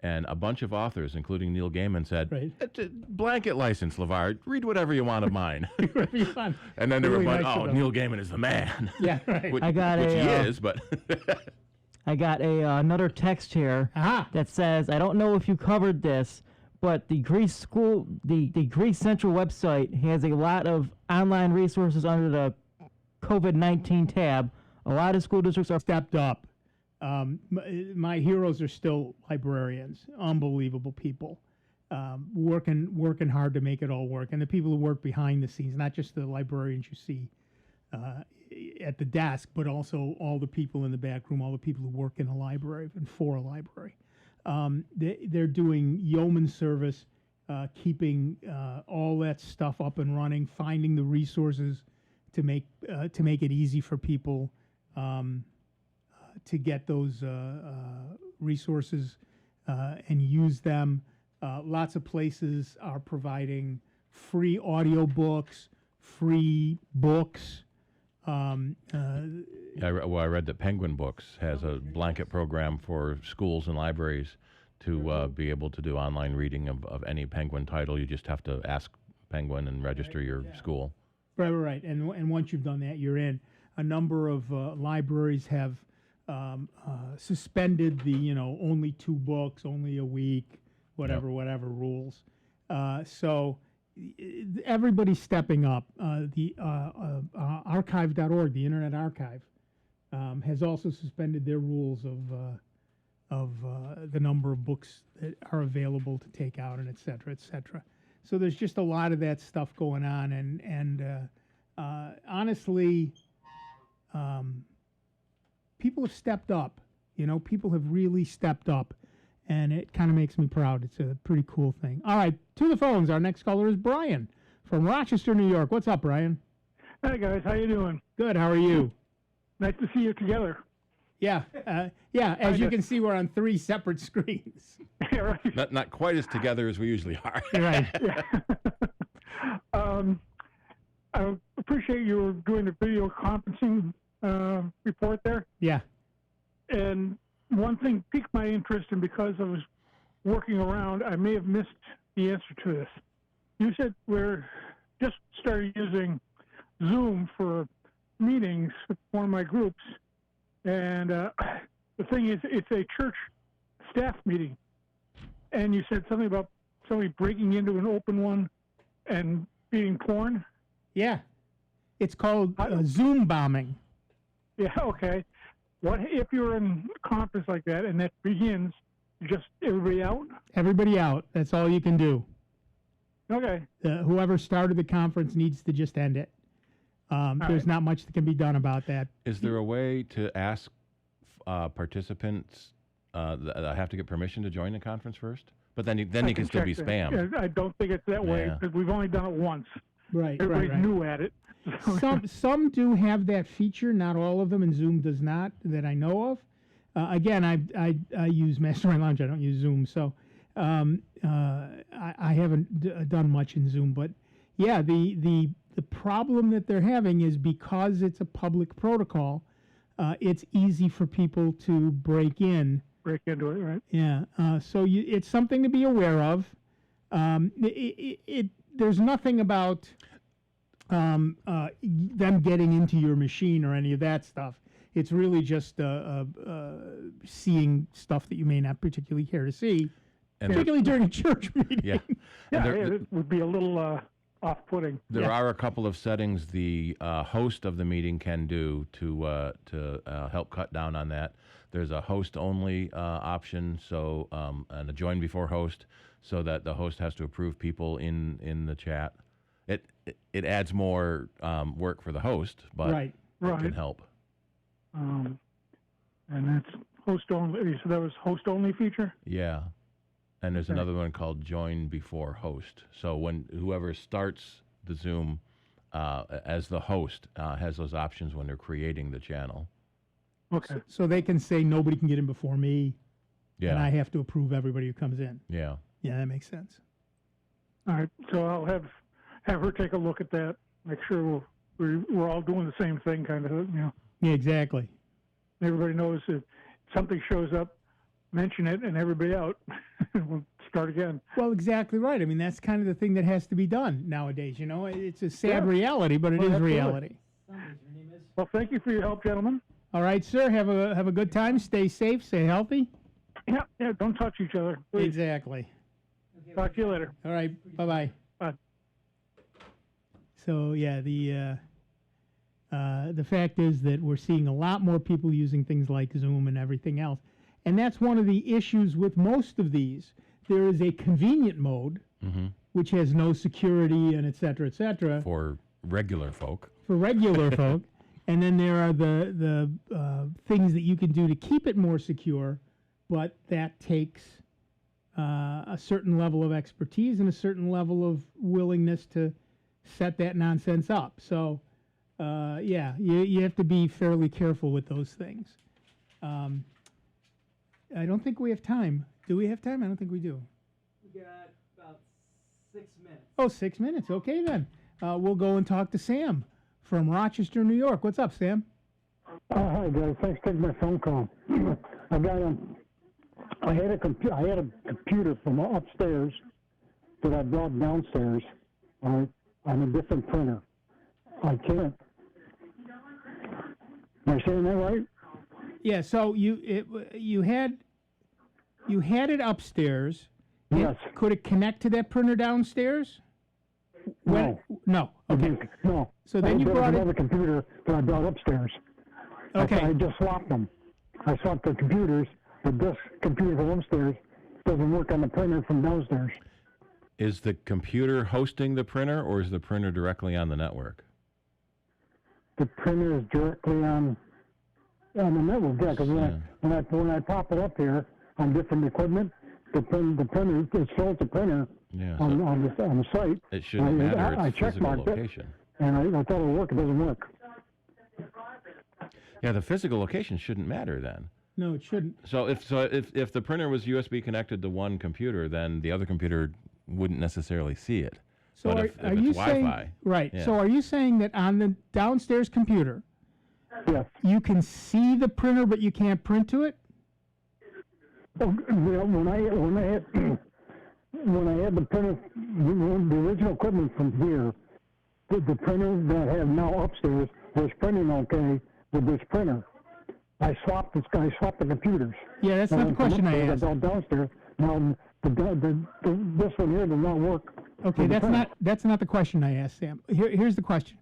And a bunch of authors, including Neil Gaiman, said, blanket license, LeVar, read whatever you want of mine. And then they were like, Neil Gaiman is the man. Yeah, right. which I got he a, is, but... I got another text here that says, I don't know if you covered this, but the Greece Central website has a lot of online resources under the COVID-19 tab. A lot of school districts are stepped up. My heroes are still librarians, unbelievable people, working hard to make it all work. And the people who work behind the scenes, not just the librarians you see at the desk, but also all the people in the back room, all the people who work in a library and for a library. They're doing yeoman service, keeping all that stuff up and running, finding the resources to make it easy for people to get those resources and use them. Lots of places are providing free audiobooks, free books. I read that Penguin Books has a blanket program for schools and libraries to be able to do online reading of any Penguin title. You just have to ask Penguin and register your school. Right. And once you've done that, you're in. A number of libraries have suspended the only 2 books, only a week, whatever rules. So everybody's stepping up. The archive.org, the Internet Archive, has also suspended their rules of the number of books that are available to take out, and et cetera, et cetera. So there's just a lot of that stuff going on, and honestly, people have stepped up. People have really stepped up, and it kind of makes me proud. It's a pretty cool thing. All right, to the phones. Our next caller is Brian from Rochester, New York. What's up, Brian? Hi, guys. How you doing? Good. How are you? Nice to see you together. Yeah. As you can see, we're on 3 separate screens. Yeah, right. Not quite as together as we usually are. Right. I appreciate you doing the video conferencing report there. Yeah. And one thing piqued my interest, and because I was working around, I may have missed the answer to this. You said we're just started using Zoom for meetings with one of my groups, and the thing is, it's a church staff meeting. And you said something about somebody breaking into an open one and being porn? Yeah. It's called Zoom bombing. Yeah, okay. What if you're in a conference like that and that begins, just everybody out? Everybody out. That's all you can do. Okay. Whoever started the conference needs to just end it. There's not much that can be done about that. Is there a way to ask participants that have to get permission to join the conference first? But then you can still be spammed. I don't think it's that way because we've only done it once. Right. Everybody's new at it. Some do have that feature, not all of them, and Zoom does not, that I know of. Again, I use Mastermind Lounge. I don't use Zoom, so I haven't done much in Zoom. But yeah, the problem that they're having is because it's a public protocol, it's easy for people to break in. Break into it, right? Yeah. So it's something to be aware of. There's nothing about them getting into your machine or any of that stuff. It's really just seeing stuff that you may not particularly care to see, And particularly during a church meeting. Yeah. Yeah, there- it would be a little off-putting. There are a couple of settings the host of the meeting can do to help cut down on that. There's a host-only option, so and a join before host, so that the host has to approve people in the chat. It adds more work for the host, but Right. it can help. And that's host only. So that was host only feature. Yeah. And there's Okay. another one called join before host. So when whoever starts the Zoom as the host has those options when they're creating the channel. Okay. So they can say nobody can get in before me, Yeah. and I have to approve everybody who comes in. Yeah. Yeah, that makes sense. All right. So I'll have her take a look at that. Make sure we're all doing the same thing, kind of. Yeah, exactly. Everybody knows if something shows up, mention it, and everybody out. We'll start again. Well, exactly right. I mean, that's kind of the thing that has to be done nowadays. You know, it's a sad Yeah. reality, but it Well, is absolutely. reality. Well, thank you for your help, gentlemen. All right, sir. Have a good time. Stay safe. Stay healthy. Yeah. Don't touch each other, please. Exactly. Talk to you later. All right. Bye-bye. Bye. So yeah, the fact is that we're seeing a lot more people using things like Zoom and everything else, and that's one of the issues with most of these. There is a convenient mode, which has no security and et cetera, For regular folk. for regular folk, and then there are the things that you can do to keep it more secure, but that takes a certain level of expertise and a certain level of willingness to set that nonsense up. So, yeah, you have to be fairly careful with those things. I don't think we have time. Do we have time? I don't think we do. We got about 6 minutes. Oh, 6 minutes. Okay, then. We'll go and talk to Sam from Rochester, New York. What's up, Sam? Hi, guys. Thanks for taking my phone call. I had a computer from upstairs that I brought downstairs on a different printer. I can't. Am I saying that right? Yeah. So you had it upstairs. Yes. Could it connect to that printer downstairs? No. No. Okay. No. So then you brought another computer that I brought upstairs. Okay. I just swapped them. I swapped the computers. But this computer from upstairs doesn't work on the printer from downstairs. Is the computer hosting the printer, or is the printer directly on the network? The printer is directly on the network. Yeah, because when I pop it up here on different equipment, the printer it shows the printer on the site. It shouldn't matter. I It's physical checkmarked location. it, and I thought it would work. It doesn't work. Yeah, the physical location shouldn't matter then. No, it shouldn't. So if the printer was USB connected to one computer, then the other computer wouldn't necessarily see it. So but are if you it's saying Wi-Fi, right? yeah. So are you saying that on the downstairs computer, you can see the printer but you can't print to it? Well, when I had the printer, the original equipment from here, the printer that I have now upstairs was printing okay with this printer. I swapped the computers. Yeah, that's not the question I asked. Downstairs. Now this one here does not work. Okay, with the printer. that's not the question I asked, Sam. Here's the question.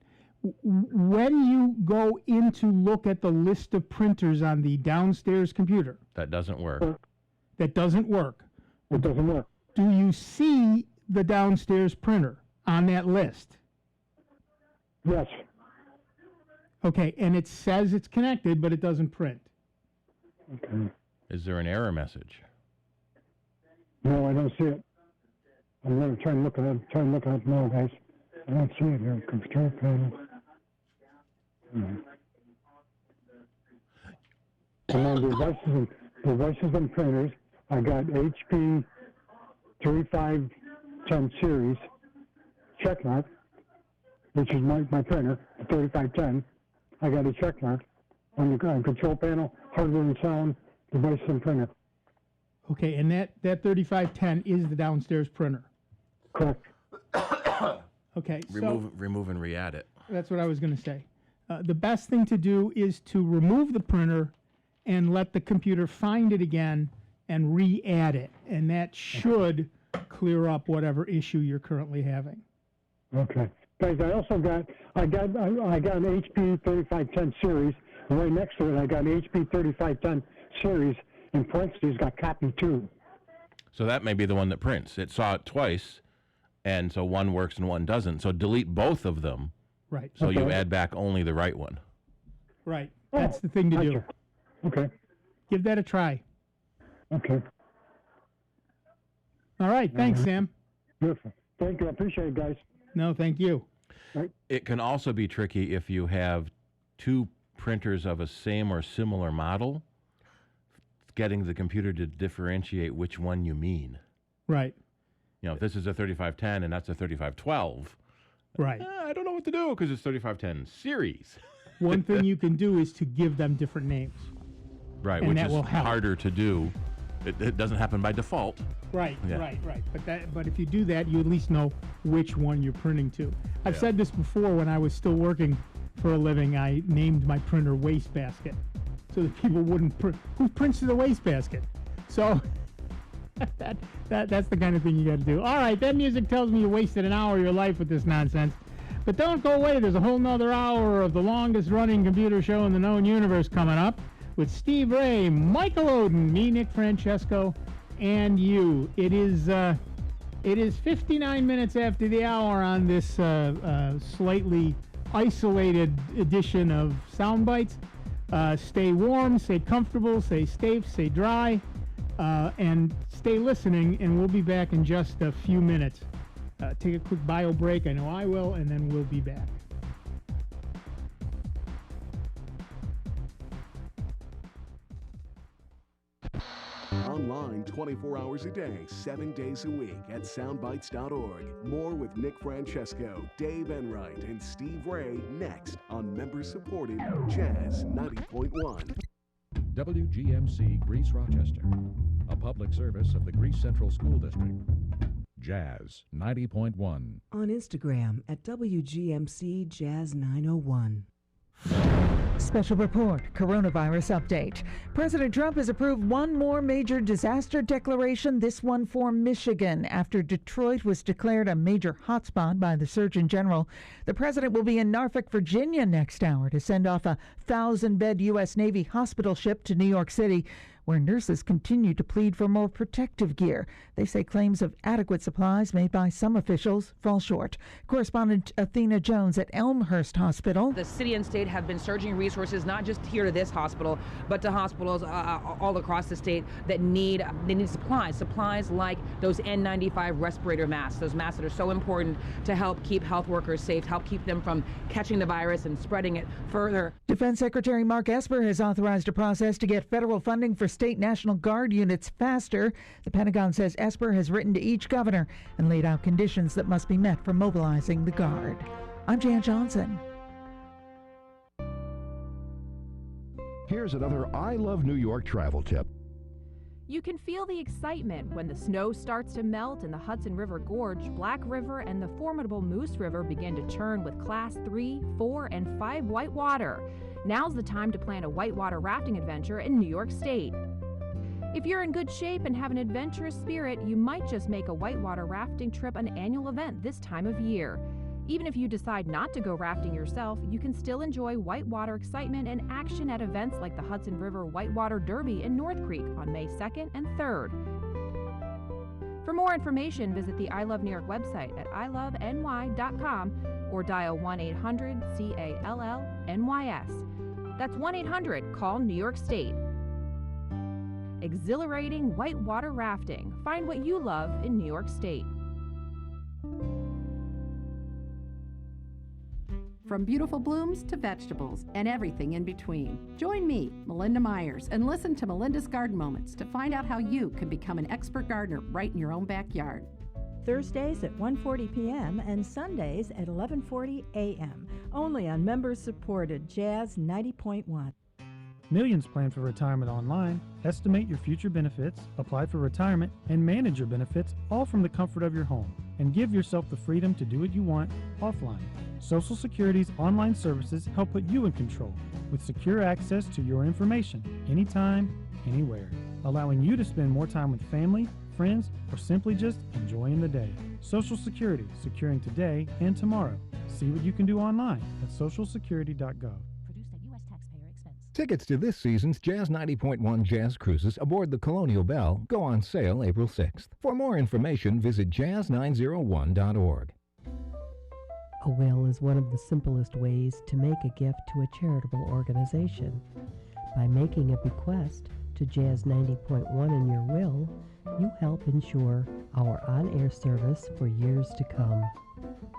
When you go in to look at the list of printers on the downstairs computer, that doesn't work. That doesn't work. It doesn't work. Do you see the downstairs printer on that list? Yes. Okay, and it says it's connected, but it doesn't print. Okay. Is there an error message? No, I don't see it. I'm going to try and look it up. Now, guys. I don't see it here. Control panel. And then devices and printers. I got HP 3510 series checkmark. which is my printer, the 3510. I got a check mark on the control panel, hardware and sound, device and printer. Okay, and that 3510 is the downstairs printer. Correct. Okay, remove and re-add it. That's what I was going to say. The best thing to do is to remove the printer and let the computer find it again and re-add it, and that should clear up whatever issue you're currently having. Okay. Guys, I also got an HP 3510 series, and right next to it I got an HP 3510 series, in parentheses got copy 2. So that may be the one that prints. It saw it twice, and so one works and one doesn't. So delete both of them. Right. So you add back only the right one. Right. That's the thing to do. Okay. Give that a try. Okay. All right. Thanks, Sam. Beautiful. Thank you. I appreciate it, guys. No, thank you. Right. It can also be tricky if you have two printers of a same or similar model, getting the computer to differentiate which one you mean. Right. You know, if this is a 3510 and that's a 3512, right. I don't know what to do because it's 3510 series. One thing you can do is to give them different names. Right, and which that is will help. harder to do. It doesn't happen by default. Right, Yeah. right. But if you do that, you at least know which one you're printing to. I've said this before when I was still working for a living. I named my printer Wastebasket, so that people wouldn't who prints to the wastebasket. So that's the kind of thing you got to do. All right, that music tells me you wasted an hour of your life with this nonsense. But don't go away. There's a whole nother hour of the longest running computer show in the known universe coming up with Steve Ray, Michael Oden, me, Nick Francesco, and you. It is 59 minutes after the hour on this slightly isolated edition of Sound Bites. Stay warm, stay comfortable, stay safe, stay dry, and stay listening, and we'll be back in just a few minutes. Take a quick bio break, I know I will, and then we'll be back. Online 24 hours a day, 7 days a week at soundbites.org. More with Nick Francesco, Dave Enright, and Steve Ray next on member-supported Jazz 90.1. WGMC Greece Rochester, a public service of the Greece Central School District. Jazz 90.1. On Instagram at WGMC Jazz 901. Special report, coronavirus update. President Trump has approved one more major disaster declaration, this one for Michigan, after Detroit was declared a major hotspot by the Surgeon General. The president will be in Norfolk, Virginia next hour to send off a 1,000-bed U.S. Navy hospital ship to New York City, where nurses continue to plead for more protective gear. They say claims of adequate supplies made by some officials fall short. Correspondent Athena Jones at Elmhurst Hospital. The city and state have been surging resources, not just here to this hospital, but to hospitals all across the state that need supplies like those N95 respirator masks, those masks that are so important to help keep health workers safe, help keep them from catching the virus and spreading it further. Defense Secretary Mark Esper has authorized a process to get federal funding for state National Guard units faster. The Pentagon says Esper has written to each governor and laid out conditions that must be met for mobilizing the Guard. I'm Jan Johnson. Here's another I Love New York travel tip. You can feel the excitement when the snow starts to melt in the Hudson River Gorge. Black River and the formidable Moose River begin to churn with Class 3, 4, and 5 whitewater. Now's the time to plan a whitewater rafting adventure in New York State. If you're in good shape and have an adventurous spirit, you might just make a whitewater rafting trip an annual event this time of year. Even if you decide not to go rafting yourself, you can still enjoy whitewater excitement and action at events like the Hudson River Whitewater Derby in North Creek on May 2nd and 3rd. For more information, visit the I Love New York website at iloveny.com or dial 1-800-CALL-NYS. That's 1-800-CALL-New York State. Exhilarating whitewater rafting. Find what you love in New York State. From beautiful blooms to vegetables and everything in between. Join me, Melinda Myers, and listen to Melinda's Garden Moments to find out how you can become an expert gardener right in your own backyard. Thursdays at 1:40 p.m. and Sundays at 11:40 a.m. Only on members-supported Jazz 90.1. Millions plan for retirement online. Estimate your future benefits, apply for retirement, and manage your benefits all from the comfort of your home. And give yourself the freedom to do what you want offline. Social Security's online services help put you in control with secure access to your information anytime, anywhere, allowing you to spend more time with family, friends, or simply just enjoying the day. Social Security, securing today and tomorrow. See what you can do online at socialsecurity.gov. Tickets to this season's Jazz 90.1 Jazz Cruises aboard the Colonial Belle go on sale April 6th. For more information, visit jazz901.org. A will is one of the simplest ways to make a gift to a charitable organization. By making a bequest to Jazz 90.1 in your will, you help ensure our on-air service for years to come.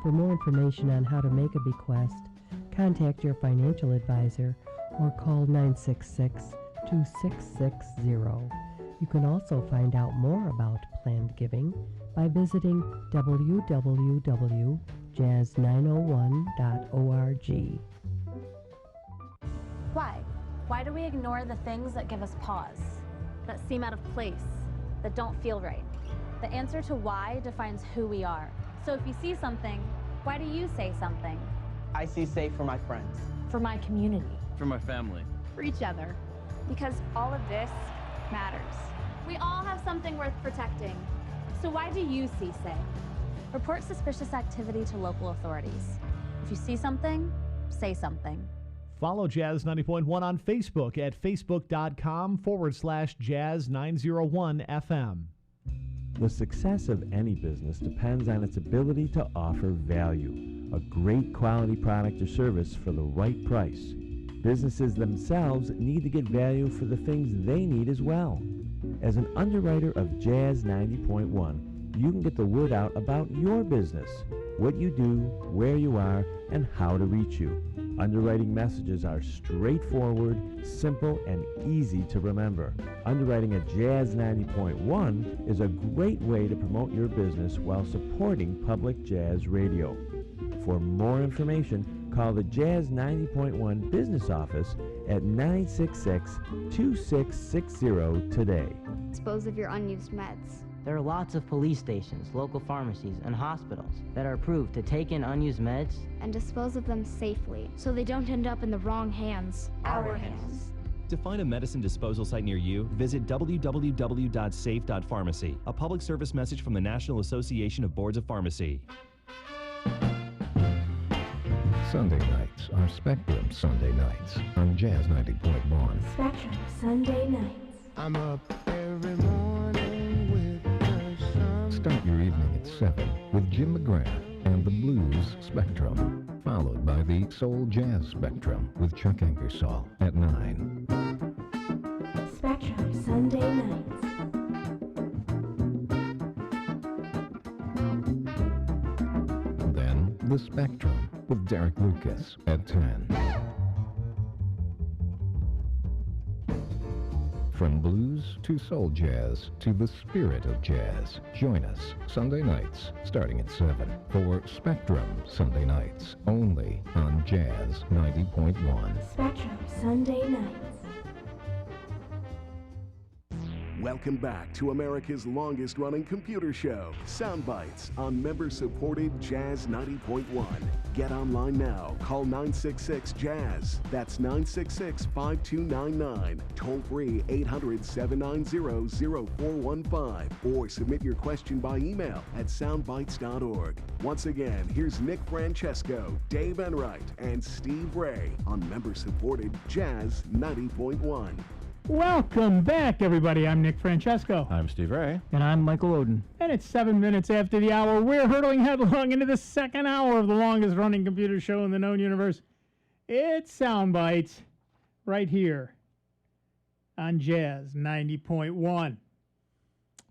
For more information on how to make a bequest, contact your financial advisor or call 966-2660. You can also find out more about planned giving by visiting www.jazz901.org. Why? Why do we ignore the things that give us pause, that seem out of place, that don't feel right? The answer to why defines who we are. So if you see something, why do you say something? I see safe for my friends. For my community. For my family. For each other. Because all of this matters. We all have something worth protecting. So why do you see safe? Report suspicious activity to local authorities. If you see something, say something. Follow Jazz 90.1 on Facebook at facebook.com/Jazz901FM. The success of any business depends on its ability to offer value, a great quality product or service for the right price. Businesses themselves need to get value for the things they need as well. As an underwriter of Jazz 90.1, you can get the word out about your business, what you do, where you are, and how to reach you. Underwriting messages are straightforward, simple, and easy to remember. Underwriting at Jazz 90.1 is a great way to promote your business while supporting public jazz radio. For more information, call the Jazz 90.1 business office at 966-2660 today. Dispose of your unused meds. There are lots of police stations, local pharmacies, and hospitals that are approved to take in unused meds and dispose of them safely so they don't end up in the wrong hands. Our hands. To find a medicine disposal site near you, visit www.safe.pharmacy, a public service message from the National Association of Boards of Pharmacy. Sunday nights are Spectrum Sunday nights on Jazz 90.1. Spectrum Sunday nights. I'm up every morning with the sun. Start your evening at 7 with Jim McGrath and the Blues Spectrum, followed by the Soul Jazz Spectrum with Chuck Ingersoll at 9. Spectrum Sunday nights. Then the Spectrum with Derek Lucas at 10. From blues to soul jazz to the spirit of jazz, join us Sunday nights starting at 7 for Spectrum Sunday nights, only on Jazz 90.1. Spectrum Sunday nights. Welcome back to America's longest-running computer show, Sound Bytes, on member-supported Jazz 90.1. Get online now. Call 966-JAZZ. That's 966-5299. Toll-free 800-790-0415. Or submit your question by email at soundbytes.org. Once again, here's Nick Francesco, Dave Enright, and Steve Ray on member-supported Jazz 90.1. Welcome back, everybody. I'm Nick Francesco. I'm Steve Ray. And I'm Michael Oden. And it's 7 minutes after the hour. We're hurtling headlong into the second hour of the longest-running computer show in the known universe. It's Sound Bytes, right here on Jazz 90.1.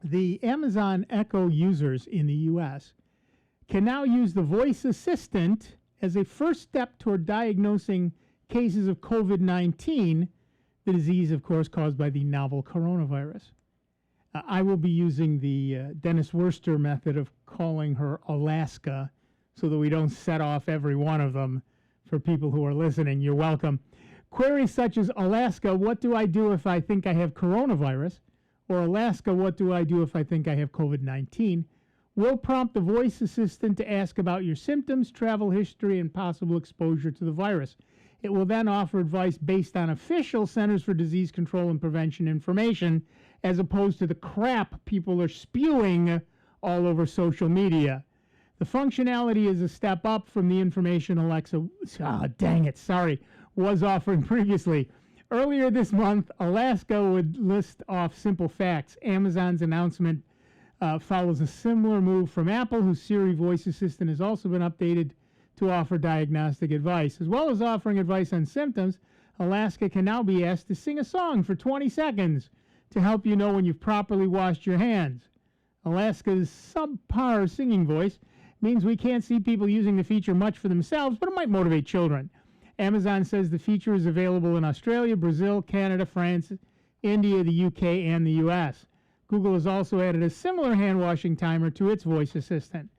The Amazon Echo users in the U.S. can now use the voice assistant as a first step toward diagnosing cases of COVID-19, the disease, of course, caused by the novel coronavirus. I will be using the Dennis Worcester method of calling her Alaska so that we don't set off every one of them for people who are listening. You're welcome. Queries such as, Alaska, what do I do if I think I have coronavirus? Or Alaska, what do I do if I think I have COVID-19? Will prompt the voice assistant to ask about your symptoms, travel history, and possible exposure to the virus. It will then offer advice based on official Centers for Disease Control and Prevention information, as opposed to the crap people are spewing all over social media. The functionality is a step up from the information Alexa, was offering previously. Earlier this month, Alaska would list off simple facts. Amazon's announcement follows a similar move from Apple, whose Siri voice assistant has also been updated to offer diagnostic advice. As well as offering advice on symptoms, Alaska can now be asked to sing a song for 20 seconds to help you know when you've properly washed your hands. Alaska's subpar singing voice means we can't see people using the feature much for themselves, but it might motivate children. Amazon says the feature is available in Australia, Brazil, Canada, France, India, the UK, and the US. Google has also added a similar hand-washing timer to its voice assistant.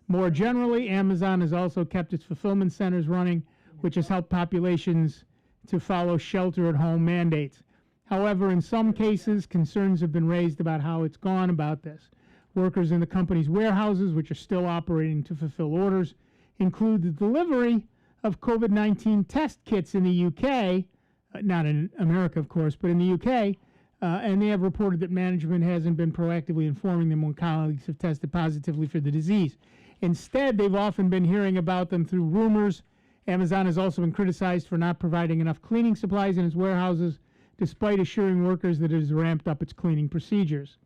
More generally, Amazon has also kept its fulfillment centers running, which has helped populations to follow shelter-at-home mandates. However, in some cases, concerns have been raised about how it's gone about this. Workers in the company's warehouses, which are still operating to fulfill orders, include the delivery of COVID-19 test kits in the UK, not in America, of course, but in the UK, and they have reported that management hasn't been proactively informing them when colleagues have tested positively for the disease. Instead, they've often been hearing about them through rumors. Amazon has also been criticized for not providing enough cleaning supplies in its warehouses, despite assuring workers that it has ramped up its cleaning procedures.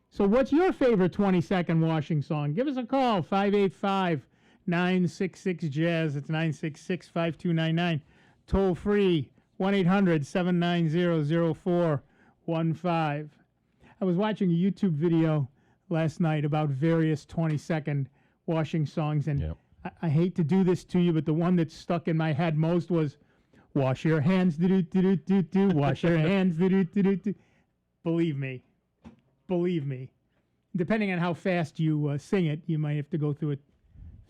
So what's your favorite 20-second washing song? Give us a call, 585-966-JAZZ. It's 966-5299. Toll free, 1-800-790-0415. I was watching a YouTube video last night about various 20-second washing songs, and I hate to do this to you, but the one that stuck in my head most was, wash your hands, do-do-do-do-do, wash your hands, do-do-do-do-do. Believe me. Depending on how fast you sing it, you might have to go through it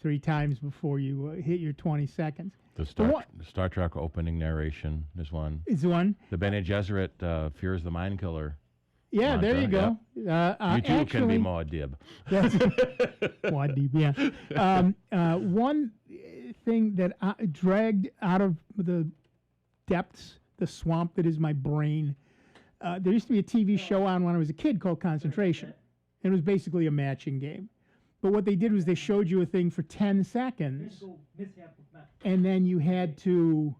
3 times before you hit your 20 seconds. The Star Trek opening narration is one. Is one. The Bene Gesserit Fears the Mind Killer. Yeah, mantra. There you go. Yep. You too actually, can be Muad'Dib. Muad'Dib, yeah. One thing that dragged out of the depths, the swamp that is my brain, there used to be a TV show on when I was a kid called Concentration. It was basically a matching game. But what they did was they showed you a thing for 10 seconds, and then you had to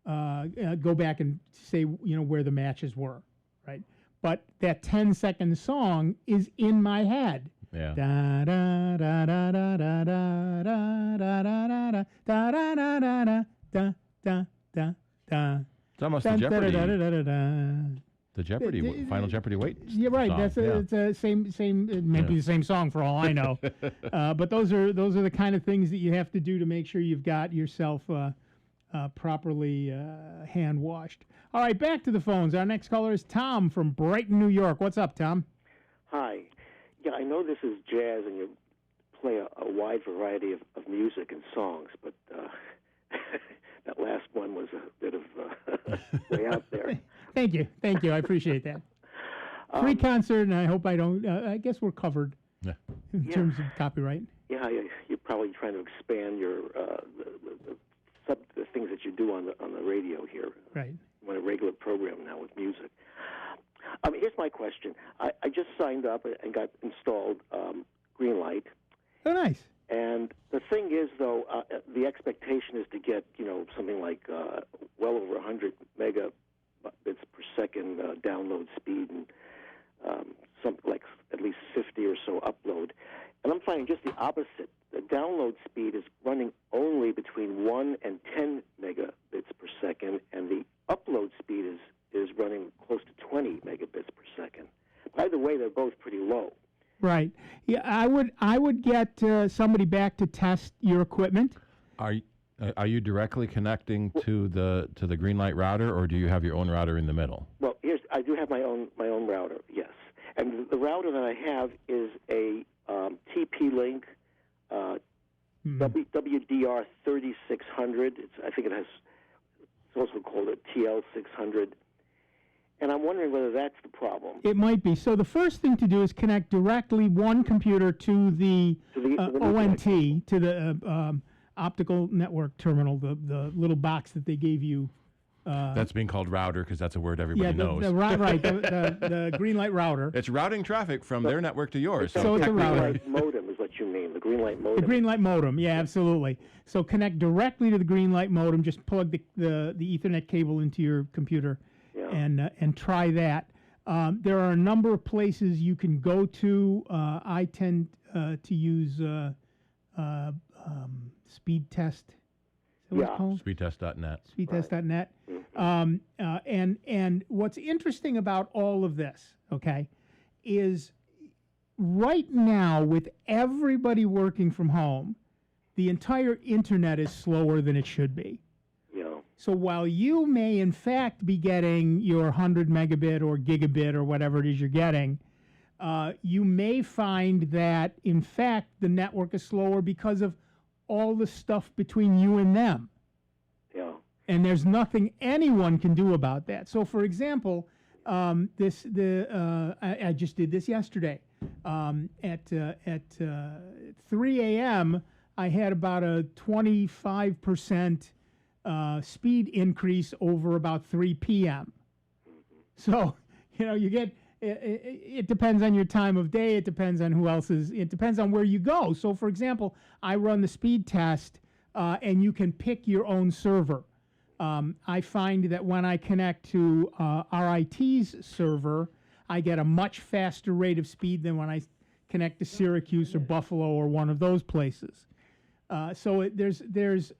go back and say, where the matches were, right? But that 10-second song is in my head. Yeah. Da da da da da da da da da da da da da da da da da. It's almost the Jeopardy. The Jeopardy, Final Jeopardy wait. You're right. Song. It's a same. It may be the same song for all I know. But those are the kind of things that you have to do to make sure you've got yourself properly hand washed. All right, back to the phones. Our next caller is Tom from Brighton, New York. What's up, Tom? Hi. Yeah, I know this is jazz, and you play a wide variety of music and songs, but that last one was a bit of way out there. Thank you. I appreciate that. Free concert, and I hope I don't. I guess we're covered in terms of copyright. Yeah, you're probably trying to expand your the things that you do on the radio here. Right. On a regular program now with music. Here's my question. I just signed up and got installed Greenlight. Oh, nice. And the thing is, though, the expectation is to get, something like well over 100 megabits per second download speed and something like at least 50 or so upload. And I'm finding just the opposite. The download speed is running only between 1 and 10 megabits per second, and the upload speed is running close to 20 megabits per second. By the way, they're both pretty low. Right. Yeah, I would get somebody back to test your equipment. Are you directly connecting to the Greenlight router, or do you have your own router in the middle? Well, I do have my own router, yes. And the router that I have is a TP-Link WDR 3600. I think it's also called a TL600. And I'm wondering whether that's the problem. It might be. So the first thing to do is connect directly one computer to the ONT, to the optical network terminal, the little box that they gave you. That's being called router because that's a word everybody knows. Right, the green light router. It's routing traffic from their network to yours. So it's a router. Modem is what you mean, the green light modem. The green light modem, yeah, absolutely. So connect directly to the green light modem. Just plug the Ethernet cable into your computer, and try that. There are a number of places you can go to. I tend to use Speed Test. Is that what it's called? Speedtest.net. Speedtest.net. And what's interesting about all of this, okay, is right now with everybody working from home, the entire internet is slower than it should be. Yeah. So while you may in fact be getting your 100 megabit or gigabit or whatever it is you're getting, you may find that in fact the network is slower because of all the stuff between you and them. Yeah. And there's nothing anyone can do about that. So, for example, I just did this yesterday. At 3 a.m., I had about a 25% speed increase over about 3 p.m. So, you get. It depends on your time of day. It depends on who else is. It depends on where you go. So, for example, I run the speed test, and you can pick your own server. I find that when I connect to RIT's server, I get a much faster rate of speed than when I connect to Syracuse or Buffalo or one of those places. There's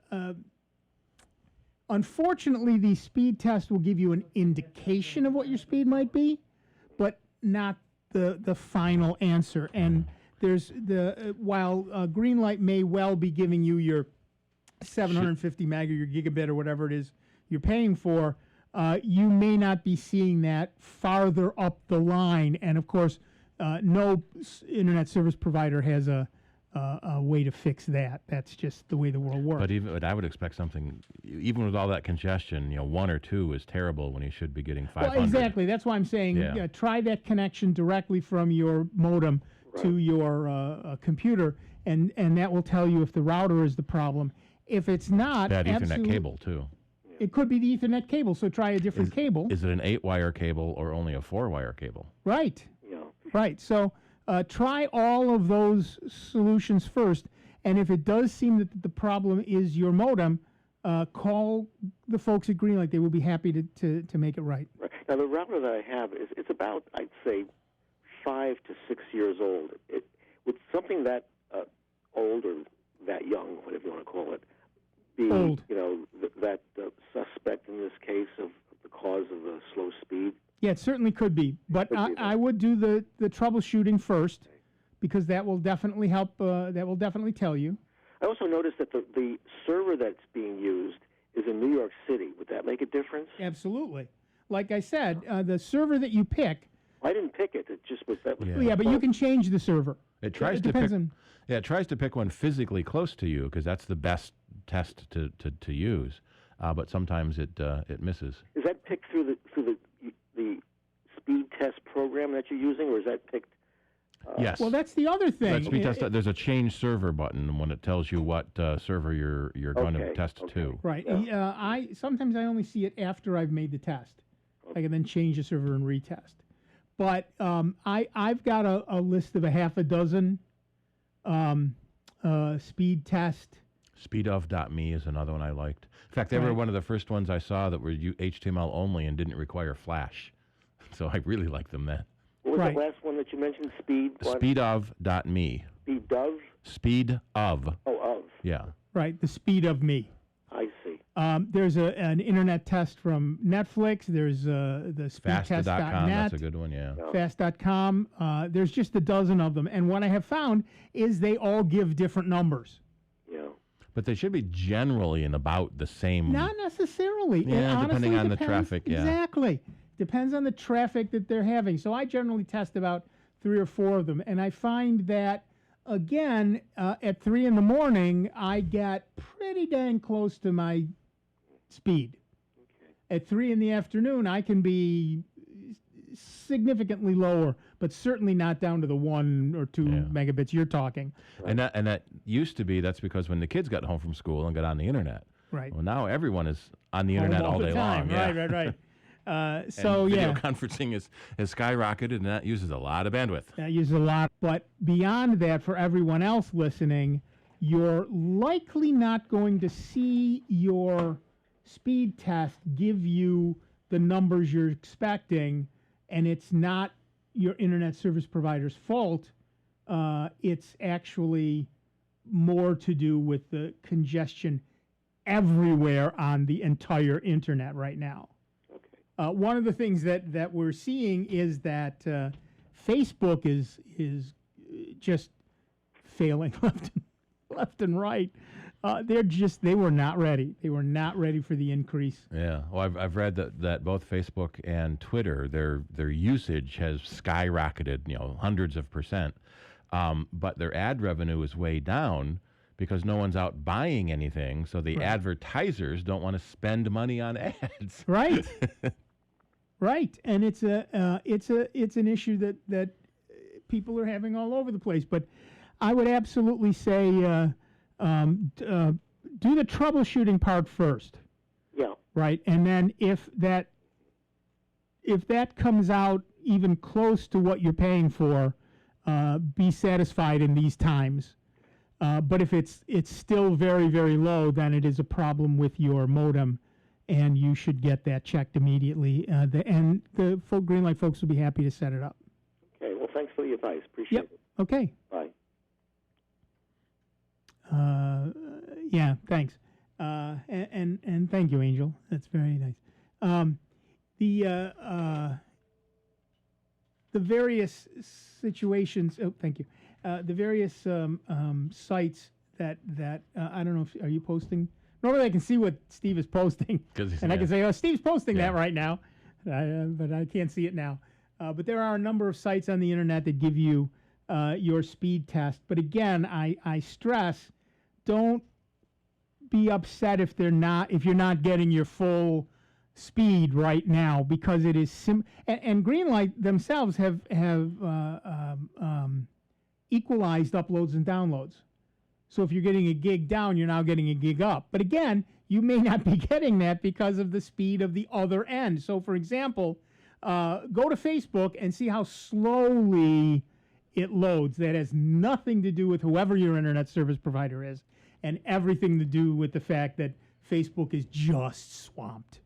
unfortunately, the speed test will give you an indication of what your speed might be, but not the final answer. And there's while Greenlight may well be giving you your 750 meg or your gigabit or whatever it is you're paying for, you may not be seeing that farther up the line. And of course, no internet service provider has a way to fix that. That's just the way the world works. But I would expect something, even with all that congestion, 1 or 2 is terrible when you should be getting 500. Well, exactly. That's why I'm saying try that connection directly from your modem to your computer, and that will tell you if the router is the problem. If it's not, bad Ethernet cable too. It could be the Ethernet cable, so try a different cable. Is it an 8-wire cable or only a 4-wire cable? Right. Yeah. Right. So try all of those solutions first, and if it does seem that the problem is your modem, call the folks at Greenlight. They will be happy to make it right. Right. Now, the router that I have it's about, I'd say, 5 to 6 years old. With something that old or that young, whatever you want to call it, be old. That suspect in this case of the cause of the slow speed. Yeah, it certainly could be, but I would do the troubleshooting first, because that will definitely help. That will definitely tell you. I also noticed that the server that's being used is in New York City. Would that make a difference? Absolutely. Like I said, the server that you pick. I didn't pick it. It just was that. Yeah, but you can change the server. It tries to pick. It tries to pick one physically close to you because that's the best test to use. But sometimes it misses. Is that picked through the speed test program that you're using, or is that picked? Yes. Well, that's the other thing. That speed test. There's a change server button when it tells you what server you're going to test to. Right. Yeah. Sometimes I only see it after I've made the test. I can then change the server and retest. But I've got a list of a half a dozen speed test. Speedof.me is another one I liked. In fact, they were one of the first ones I saw that were HTML only and didn't require Flash. So I really liked them then. What was the last one that you mentioned? Speedof.me. Speedof? Speed of. Oh, of. Yeah. Right, the speed of me. I see. There's an internet test from Netflix. There's the speedtest.net. Fasta.com, that's a good one, yeah. Fast.com. There's just a dozen of them. And what I have found is they all give different numbers. Yeah. But they should be generally in about the same. Not necessarily. Yeah, depending on the traffic, yeah. Exactly. depends on the traffic that they're having. So I generally test about 3 or 4 of them, and I find that, again, at 3 in the morning, I get pretty dang close to my speed. Okay. At 3 in the afternoon, I can be significantly lower, but certainly not down to the 1 or 2 megabits you're talking. And that used to be, that's because when the kids got home from school and got on the internet. Right. Well, now everyone is on the internet all day long. Right. Video conferencing has skyrocketed, and that uses a lot of bandwidth. That uses a lot. But beyond that, for everyone else listening, you're likely not going to see your speed test give you the numbers you're expecting, and it's not your internet service provider's fault. It's actually more to do with the congestion everywhere on the entire internet right now. Okay. One of the things that we're seeing is that Facebook is just failing left and right. They were not ready. They were not ready for the increase. Yeah. Well, I've read that both Facebook and Twitter, their usage has skyrocketed, hundreds of %. But their ad revenue is way down because no one's out buying anything, so the advertisers don't want to spend money on ads. Right. Right. And it's an issue that people are having all over the place. But I would absolutely say do the troubleshooting part first. Yeah. Right. And then if that comes out even close to what you're paying for, be satisfied in these times. But if it's still very, very low, then it is a problem with your modem, and you should get that checked immediately. The Greenlight folks will be happy to set it up. Okay. Well, thanks for the advice. Appreciate it. Okay. Bye. Yeah. Thanks. And thank you, Angel. That's very nice. The various situations. Oh, thank you. The various sites that I don't know if are you posting. Normally, I can see what Steve is posting, and I can say, "Oh, Steve's posting that right now," but I can't see it now. But there are a number of sites on the internet that give you your speed test. But again, I stress, don't be upset if you're not getting your full speed right now, because it is and Greenlight themselves have equalized uploads and downloads. So if you're getting a gig down, you're now getting a gig up. But again, you may not be getting that because of the speed of the other end. So for example, go to Facebook and see how slowly it loads. That has nothing to do with whoever your internet service provider is, and everything to do with the fact that Facebook is just swamped.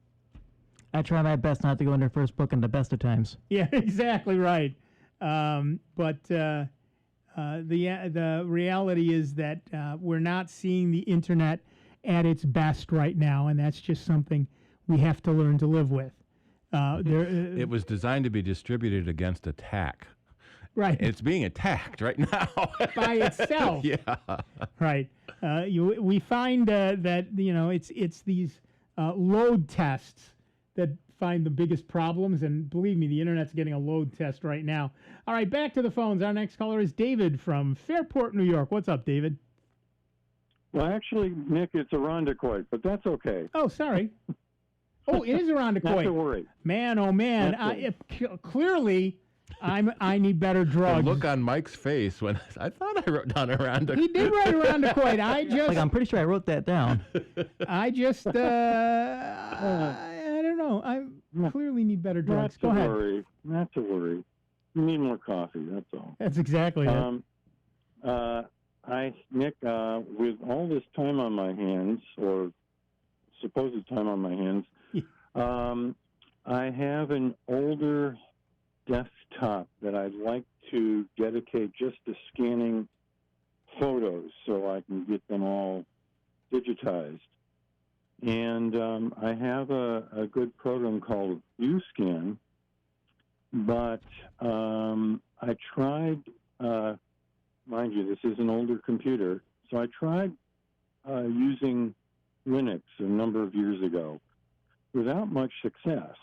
I try my best not to go into first book in the best of times. Yeah, exactly right. But the reality is that we're not seeing the internet at its best right now, and that's just something we have to learn to live with. It was designed to be distributed against attack. Right. It's being attacked right now. By itself. Yeah. Right. We find that it's these load tests that find the biggest problems, and believe me, the internet's getting a load test right now. All right, back to the phones. Our next caller is David from Fairport, New York. What's up, David? Well, actually, Nick, it's Irondequoit, but that's okay. Oh, sorry. Oh, it is Irondequoit. Not to worry. Man, oh man. Clearly, I need better drugs. The look on Mike's face when I thought I wrote down Irondequoit. He did write Irondequoit. I'm pretty sure I wrote that down. I just I don't know. I clearly need better drugs. Go ahead. Not to worry. You need more coffee. That's all. That's exactly it. Nick, with all this time on my hands, or supposed time on my hands, I have an older desktop that I'd like to dedicate just to scanning photos so I can get them all digitized. And I have a good program called ViewScan, but I tried, mind you, this is an older computer, so I tried using Linux a number of years ago without much success.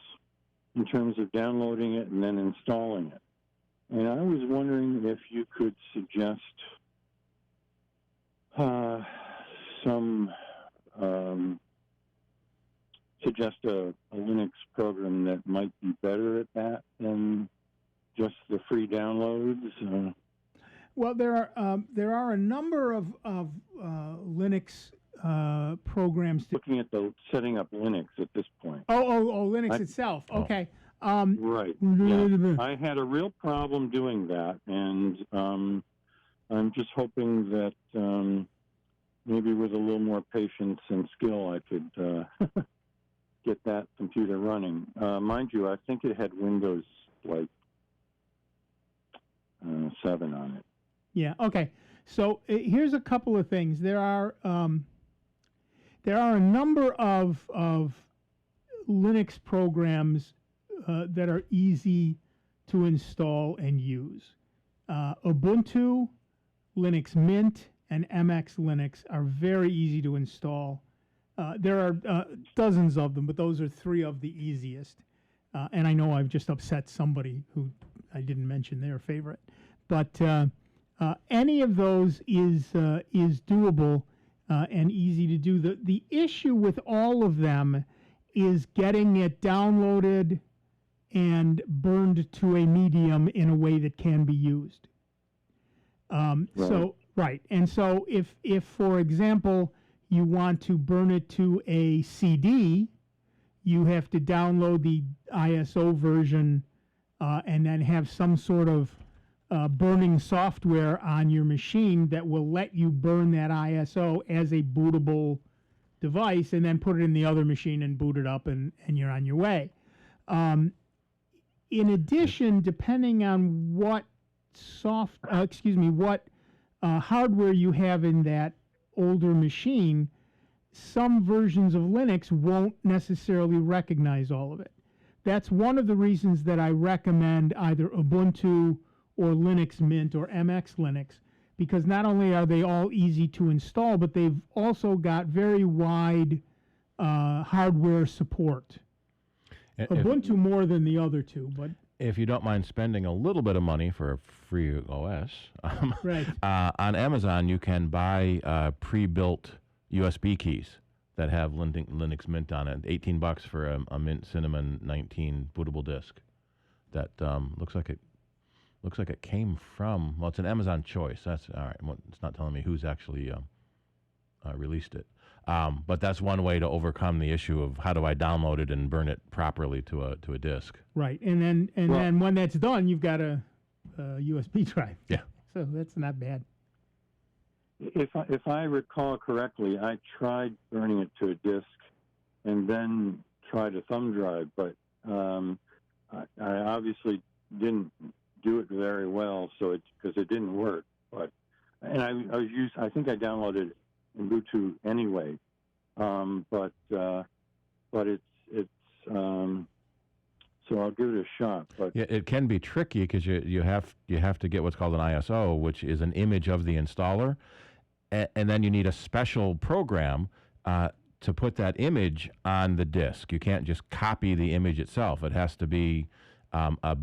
in terms of downloading it and then installing it. And I was wondering if you could suggest a Linux program that might be better at that than just the free downloads. Well, there are a number of Linux programs. Looking at the setting up Linux at this point. Oh, Linux itself. Okay. Right. Yeah. I had a real problem doing that, and I'm just hoping that maybe with a little more patience and skill, I could get that computer running. Mind you, I think it had Windows like 7 on it. Yeah. Okay. So here's a couple of things. There are a number of Linux programs that are easy to install and use. Ubuntu, Linux Mint, and MX Linux are very easy to install. There are dozens of them, but those are 3 of the easiest. And I know I've just upset somebody who I didn't mention their favorite. But any of those is doable and easy to do. The issue with all of them is getting it downloaded and burned to a medium in a way that can be used. Right. And so if for example, you want to burn it to a CD, you have to download the ISO version and then have some sort of burning software on your machine that will let you burn that ISO as a bootable device, and then put it in the other machine and boot it up, and you're on your way. In addition, depending on what hardware you have in that older machine, some versions of Linux won't necessarily recognize all of it. That's one of the reasons that I recommend either Ubuntu or Linux Mint or MX Linux, because not only are they all easy to install, but they've also got very wide hardware support. Ubuntu more than the other two, but if you don't mind spending a little bit of money for a free OS, right. On Amazon you can buy pre-built USB keys that have Linux Mint on it. $18 for a Mint Cinnamon 19 bootable disk. That looks like it came from. Well, it's an Amazon choice. That's all right. Well, it's not telling me who's actually released it. But that's one way to overcome the issue of how do I download it and burn it properly to a disk. Right, and then when that's done, you've got a USB drive. Yeah. So that's not bad. If I recall correctly, I tried burning it to a disk, and then tried a thumb drive, but I obviously didn't do it very well. So because it didn't work, I think I downloaded Ubuntu anyway, but it's so I'll give it a shot. But yeah, it can be tricky because you have to get what's called an ISO, which is an image of the installer, and then you need a special program to put that image on the disk. You can't just copy the image itself. It has to be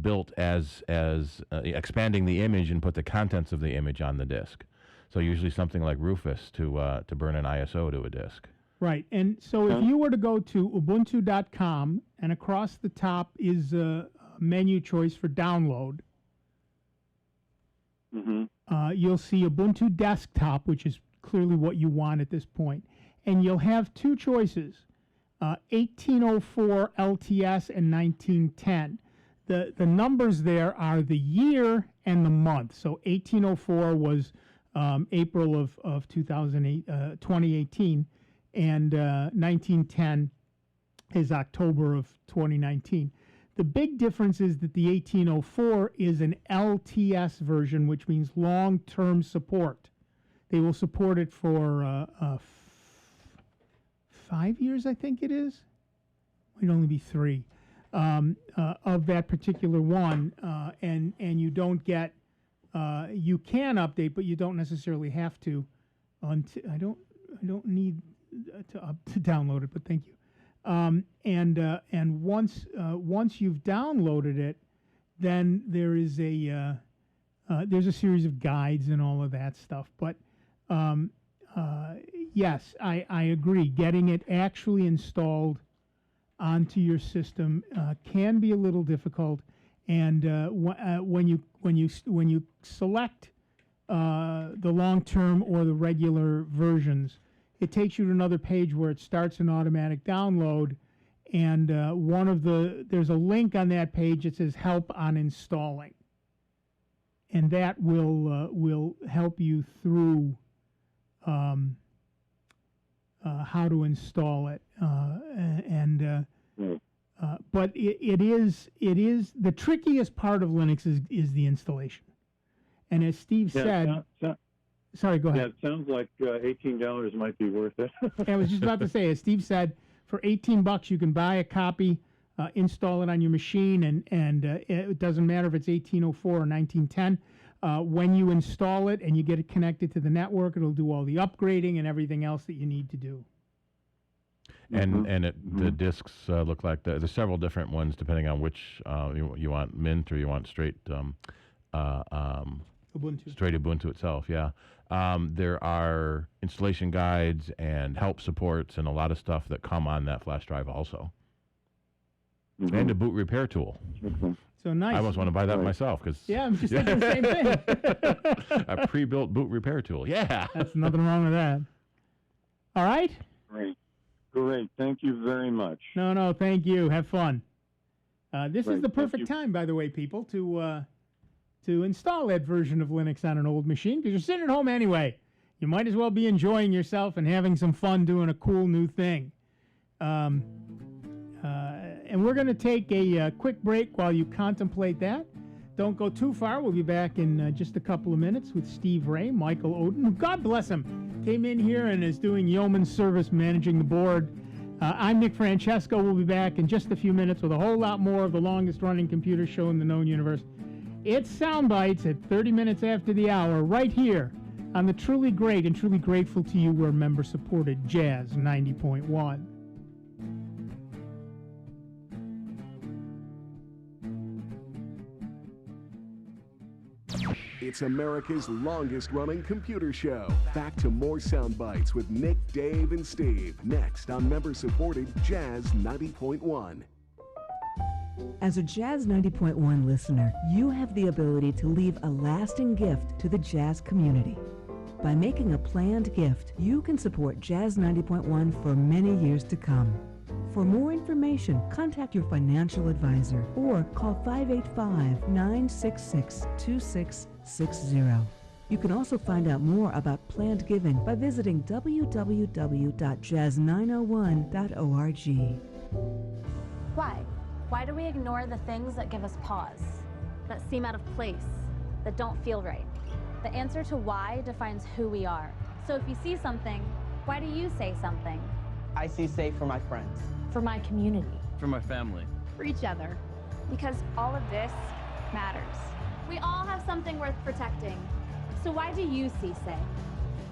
built as expanding the image and put the contents of the image on the disk. So usually something like Rufus to burn an ISO to a disk. Right, and so if you were to go to Ubuntu.com, and across the top is a menu choice for download, you'll see Ubuntu Desktop, which is clearly what you want at this point, and you'll have 2 choices, 1804 LTS and 1910. The numbers there are the year and the month. So 1804 was April of 2018, and 1910 is October of 2019. The big difference is that the 1804 is an LTS version, which means long-term support. They will support it for 5 years, I think it is. Might only be 3 of that particular one, and you don't get. You can update, but you don't necessarily have to. I don't need to download it, but thank you. And once you've downloaded it, then there's a series of guides and all of that stuff. But yes, I agree. Getting it actually installed onto your system can be a little difficult. And when you select the long-term or the regular versions, it takes you to another page where it starts an automatic download, and there's a link on that page that says "Help on Installing," and that will help you through how to install it. But it is the trickiest part of Linux is the installation, and as Steve said. Sorry, go ahead. Yeah, it sounds like $18 might be worth it. I was just about to say, as Steve said, for $18 you can buy a copy, install it on your machine, and it doesn't matter if it's 1804 or 1910. When you install it and you get it connected to the network, it'll do all the upgrading and everything else that you need to do. And the discs look like there's several different ones depending on which you want Mint or you want straight Ubuntu. Straight Ubuntu itself, yeah. There are installation guides and help supports and a lot of stuff that come on that flash drive also. And a boot repair tool. So nice. I almost want to buy that myself because I'm just thinking the same thing. A pre-built boot repair tool. Yeah. That's nothing wrong with that. All right. Great. Thank you very much. No, thank you. Have fun. This is the perfect time, by the way, people, to install that version of Linux on an old machine, because you're sitting at home anyway. You might as well be enjoying yourself and having some fun doing a cool new thing. And we're going to take a quick break while you contemplate that. Don't go too far. We'll be back in just a couple of minutes with Steve Ray, Michael Oden, who, God bless him, came in here and is doing yeoman service managing the board. I'm Nick Francesco. We'll be back in just a few minutes with a whole lot more of the longest-running computer show in the known universe. It's Soundbites at 30 minutes after the hour, right here on the truly great and truly grateful to you we're member-supported Jazz 90.1. It's America's longest-running computer show. Back to more Soundbites with Nick, Dave, and Steve. Next on member-supported Jazz 90.1. As a Jazz 90.1 listener, you have the ability to leave a lasting gift to the jazz community. By making a planned gift, you can support Jazz 90.1 for many years to come. For more information, contact your financial advisor or call 585-966-2660. You can also find out more about planned giving by visiting www.jazz901.org. Why? Why do we ignore the things that give us pause, that seem out of place, that don't feel right? The answer to why defines who we are. So if you see something, why do you say something? I see safe for my friends. For my community. For my family. For each other. Because all of this matters. We all have something worth protecting. So why do you see safe?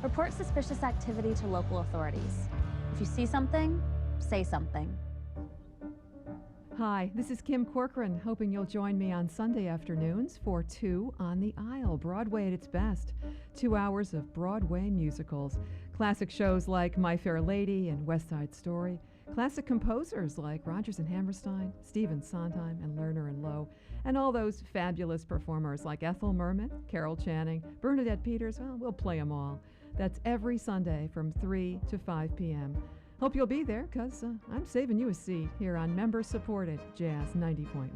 Report suspicious activity to local authorities. If you see something, say something. Hi, this is Kim Corcoran, hoping you'll join me on Sunday afternoons for Two on the Aisle, Broadway at its best. 2 hours of Broadway musicals. Classic shows like My Fair Lady and West Side Story. Classic composers like Rodgers and Hammerstein, Stephen Sondheim, and Lerner and Lowe. And all those fabulous performers like Ethel Merman, Carol Channing, Bernadette Peters. Well, we'll play them all. That's every Sunday from 3 to 5 p.m. Hope you'll be there, because I'm saving you a seat here on member-supported Jazz 90.1.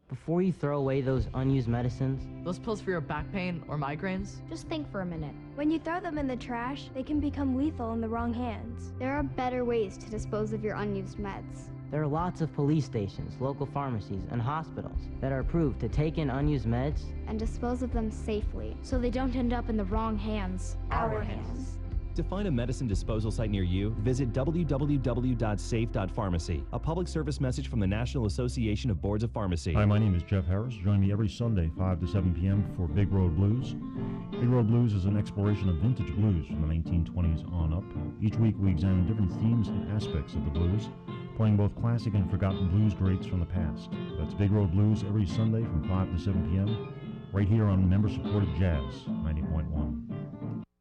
Before you throw away those unused medicines, those pills for your back pain or migraines, just think for a minute. When you throw them in the trash, they can become lethal in the wrong hands. There are better ways to dispose of your unused meds. there are lots of police stations, local pharmacies, and hospitals that are approved to take in unused meds and dispose of them safely so they don't end up in the wrong hands. Our hands. To find a medicine disposal site near you, visit www.safe.pharmacy. A public service message from the National Association of Boards of Pharmacy. Hi, my name is Jeff Harris. Join me every Sunday, 5 to 7 p.m. for Big Road Blues. Big Road Blues is an exploration of vintage blues from the 1920s on up. Each week we examine different themes and aspects of the blues, playing both classic and forgotten blues greats from the past. That's Big Road Blues every Sunday from 5 to 7 p.m. right here on member-supported Jazz 90.1.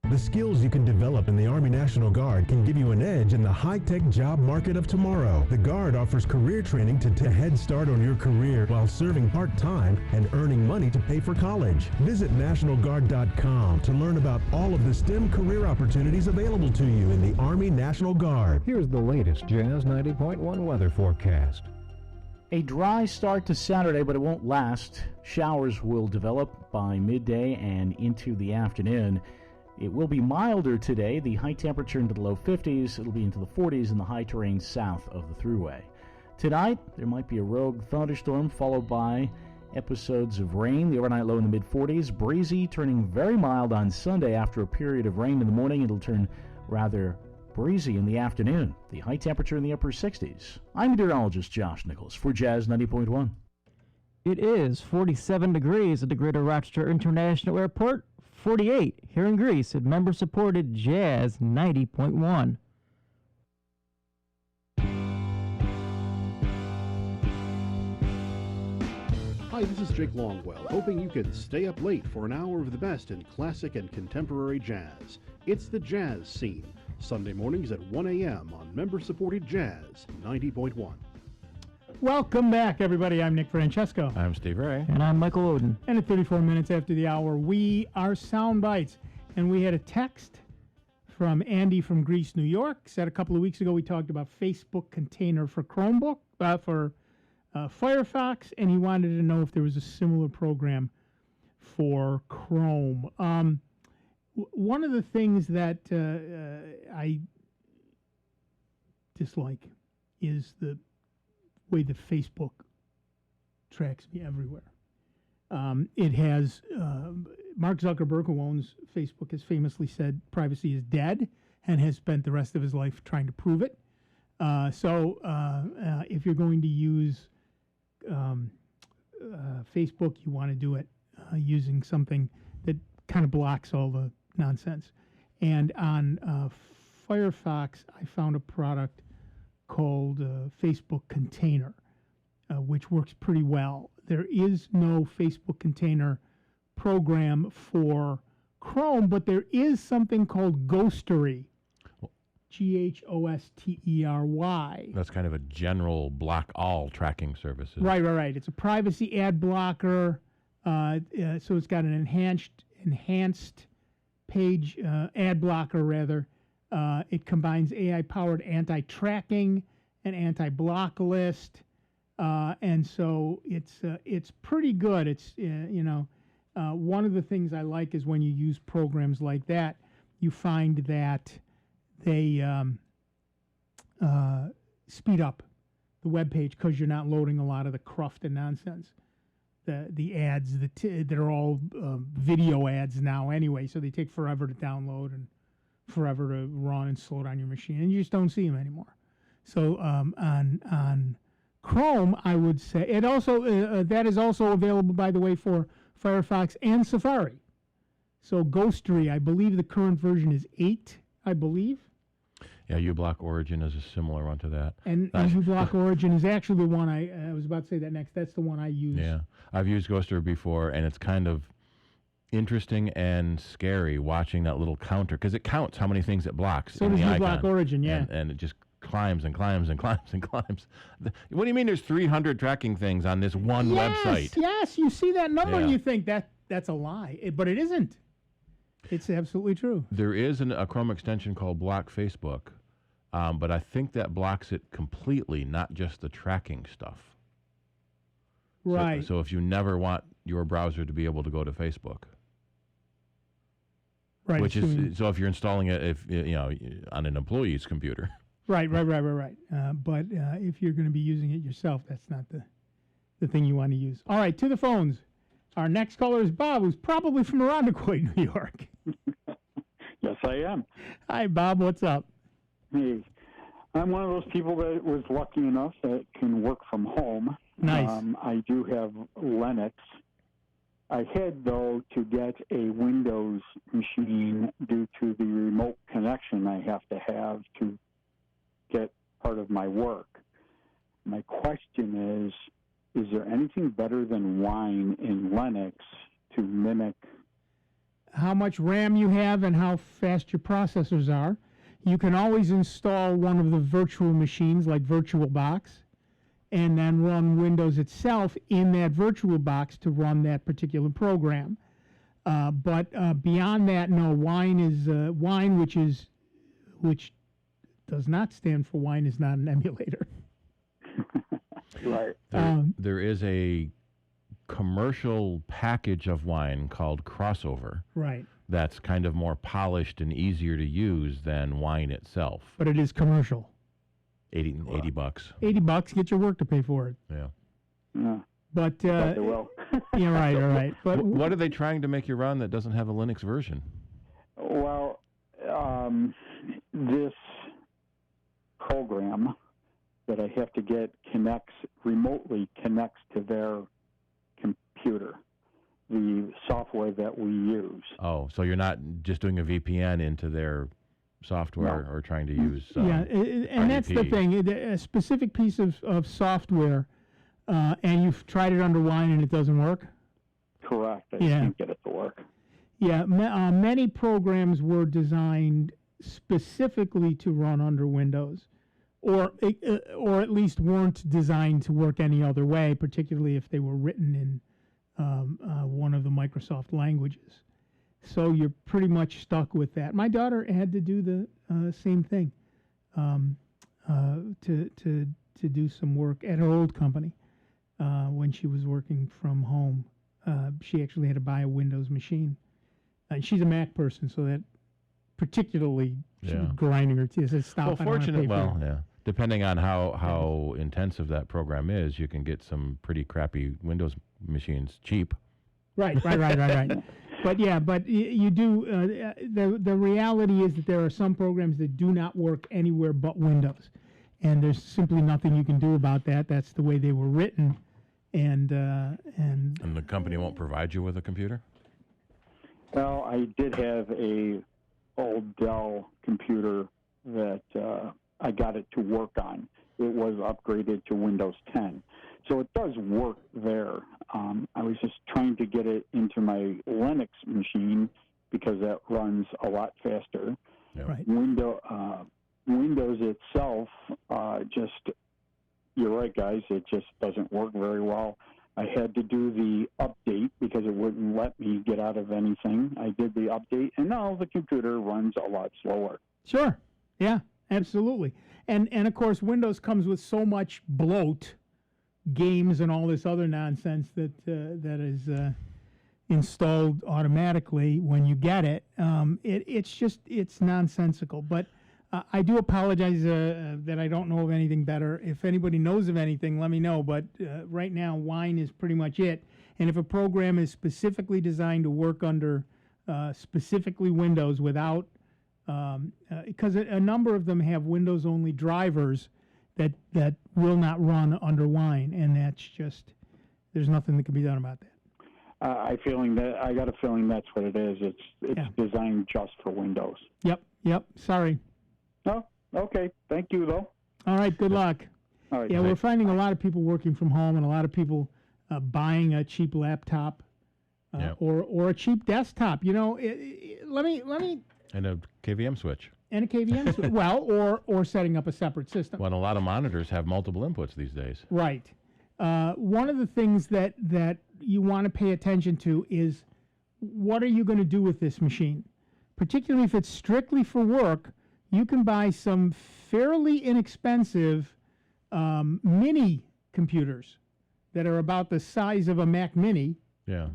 The skills you can develop in the Army National Guard can give you an edge in the high-tech job market of tomorrow. The Guard offers career training to take a head start on your career while serving part-time and earning money to pay for college. Visit NationalGuard.com to learn about all of the STEM career opportunities available to you in the Army National Guard. Here's the latest Jazz 90.1 weather forecast. A dry start to Saturday, but it won't last. Showers will develop by midday and into the afternoon. It will be milder today, the high temperature into the low 50s. It'll be into the 40s in the high terrain south of the Thruway. Tonight, there might be a rogue thunderstorm followed by episodes of rain. The overnight low in the mid-40s. Breezy, turning very mild on Sunday after a period of rain in the morning. It'll turn rather breezy in the afternoon. The high temperature in the upper 60s. I'm meteorologist Josh Nichols for Jazz 90.1. It is 47 degrees at the Greater Rochester International Airport. 48 here in Greece at member-supported Jazz 90.1. Hi, this is Jake Longwell, hoping you can stay up late for an hour of the best in classic and contemporary jazz. It's the Jazz Scene, Sunday mornings at 1 a.m. on member-supported Jazz 90.1. Welcome back, everybody. I'm Nick Francesco. I'm Steve Ray. And I'm Michael Oden. And at 34 minutes after the hour, we are Sound Bytes. And we had a text from Andy from Greece, New York. Said a couple of weeks ago we talked about Facebook container for Chromebook, for Firefox, and he wanted to know if there was a similar program for Chrome. One of the things that I dislike is the way that Facebook tracks me everywhere. It has, Mark Zuckerberg, who owns Facebook, has famously said privacy is dead and has spent the rest of his life trying to prove it. So if you're going to use Facebook, you want to do it using something that kind of blocks all the nonsense. And on Firefox, I found a product called Facebook Container, which works pretty well. There is no Facebook Container program for Chrome, but there is something called Ghostery, Ghostery. That's kind of a general block all tracking service. Right. It's a privacy ad blocker, so it's got an enhanced page ad blocker, rather. It combines AI-powered anti-tracking and anti-block list, and so it's pretty good. It's one of the things I like is when you use programs like that, you find that they speed up the web page because you're not loading a lot of the cruft and nonsense. The ads that are all video ads now anyway, so they take forever to download and forever to run and slow down your machine, and you just don't see them anymore. So on Chrome, I would say it also that is also available, by the way, for Firefox and Safari. So Ghostery, I believe the current version is 8, I believe. Yeah, uBlock Origin is a similar one to that. And uBlock Origin is actually the one I was about to say that next. That's the one I use. Yeah, I've used Ghostery before, and it's kind of interesting and scary watching that little counter, because it counts how many things it blocks. So does uBlock Origin, yeah. And it just climbs and climbs and climbs and climbs. What do you mean there's 300 tracking things on this one website? Yes, you see that number and you think that's a lie, but it isn't. It's absolutely true. There is a Chrome extension called Block Facebook, but I think that blocks it completely, not just the tracking stuff. Right. So if you never want your browser to be able to go to Facebook. Right. Which is, so if you're installing it, on an employee's computer. Right. But if you're going to be using it yourself, that's not the thing you want to use. All right, to the phones. Our next caller is Bob, who's probably from Irondequoit, New York. Yes, I am. Hi, Bob. What's up? Hey, I'm one of those people that was lucky enough that can work from home. Nice. I do have Linux. I had, though, to get a Windows machine due to the remote connection I have to get part of my work. My question is there anything better than Wine in Linux to mimic? How much RAM you have and how fast your processors are. You can always install one of the virtual machines like VirtualBox and then run Windows itself in that VirtualBox to run that particular program. But beyond that, no. Wine is Wine, which does not stand for Wine, is not an emulator. Right. There is a commercial package of Wine called Crossover. Right. That's kind of more polished and easier to use than Wine itself. But it is commercial. $80. $80, get your work to pay for it. Yeah. Yeah. But they will. Yeah, right, all right. But what are they trying to make you run that doesn't have a Linux version? Well, this program that I have to get remotely connects to their computer, the software that we use. Oh, so you're not just doing a VPN into their software or trying to use and that's the thing. A specific piece of software, and you've tried it under Wine and it doesn't work? Correct. I can't get it to work. Yeah, many programs were designed specifically to run under Windows, or at least weren't designed to work any other way, particularly if they were written in one of the Microsoft languages. So you're pretty much stuck with that. My daughter had to do the same thing to do some work at her old company when she was working from home. She actually had to buy a Windows machine. And she's a Mac person, so that particularly she was grinding her teeth. Said, "Stop!" Depending on how intensive that program is, you can get some pretty crappy Windows machines cheap. Right. But you do. The reality is that there are some programs that do not work anywhere but Windows, and there's simply nothing you can do about that. That's the way they were written, and the company won't provide you with a computer? Well, I did have a old Dell computer that I got it to work on. It was upgraded to Windows 10. So it does work there. I was just trying to get it into my Linux machine because that runs a lot faster. Right. Windows itself, you're right, guys, it just doesn't work very well. I had to do the update because it wouldn't let me get out of anything. I did the update, and now the computer runs a lot slower. Sure. Yeah, absolutely. And of course, Windows comes with so much bloat, games and all this other nonsense that is installed automatically when you get it. It's nonsensical. But I do apologize that I don't know of anything better. If anybody knows of anything, let me know. But right now, Wine is pretty much it. And if a program is specifically designed to work under specifically Windows without, because a number of them have Windows-only drivers that will not run under Wine, and that's just, there's nothing that can be done about that. I got a feeling that's what it is. It's designed just for Windows. Yep. Sorry. Oh, okay. Thank you, though. All right. Good luck. All right. Yeah, we're finding a lot of people working from home, and a lot of people buying a cheap laptop or a cheap desktop. You know, let me. And a KVM switch. And a KVM switch. Well, or setting up a separate system. Well, a lot of monitors have multiple inputs these days. Right. One of the things that you want to pay attention to is what are you going to do with this machine? Particularly if it's strictly for work, you can buy some fairly inexpensive mini computers that are about the size of a Mac Mini. Yeah.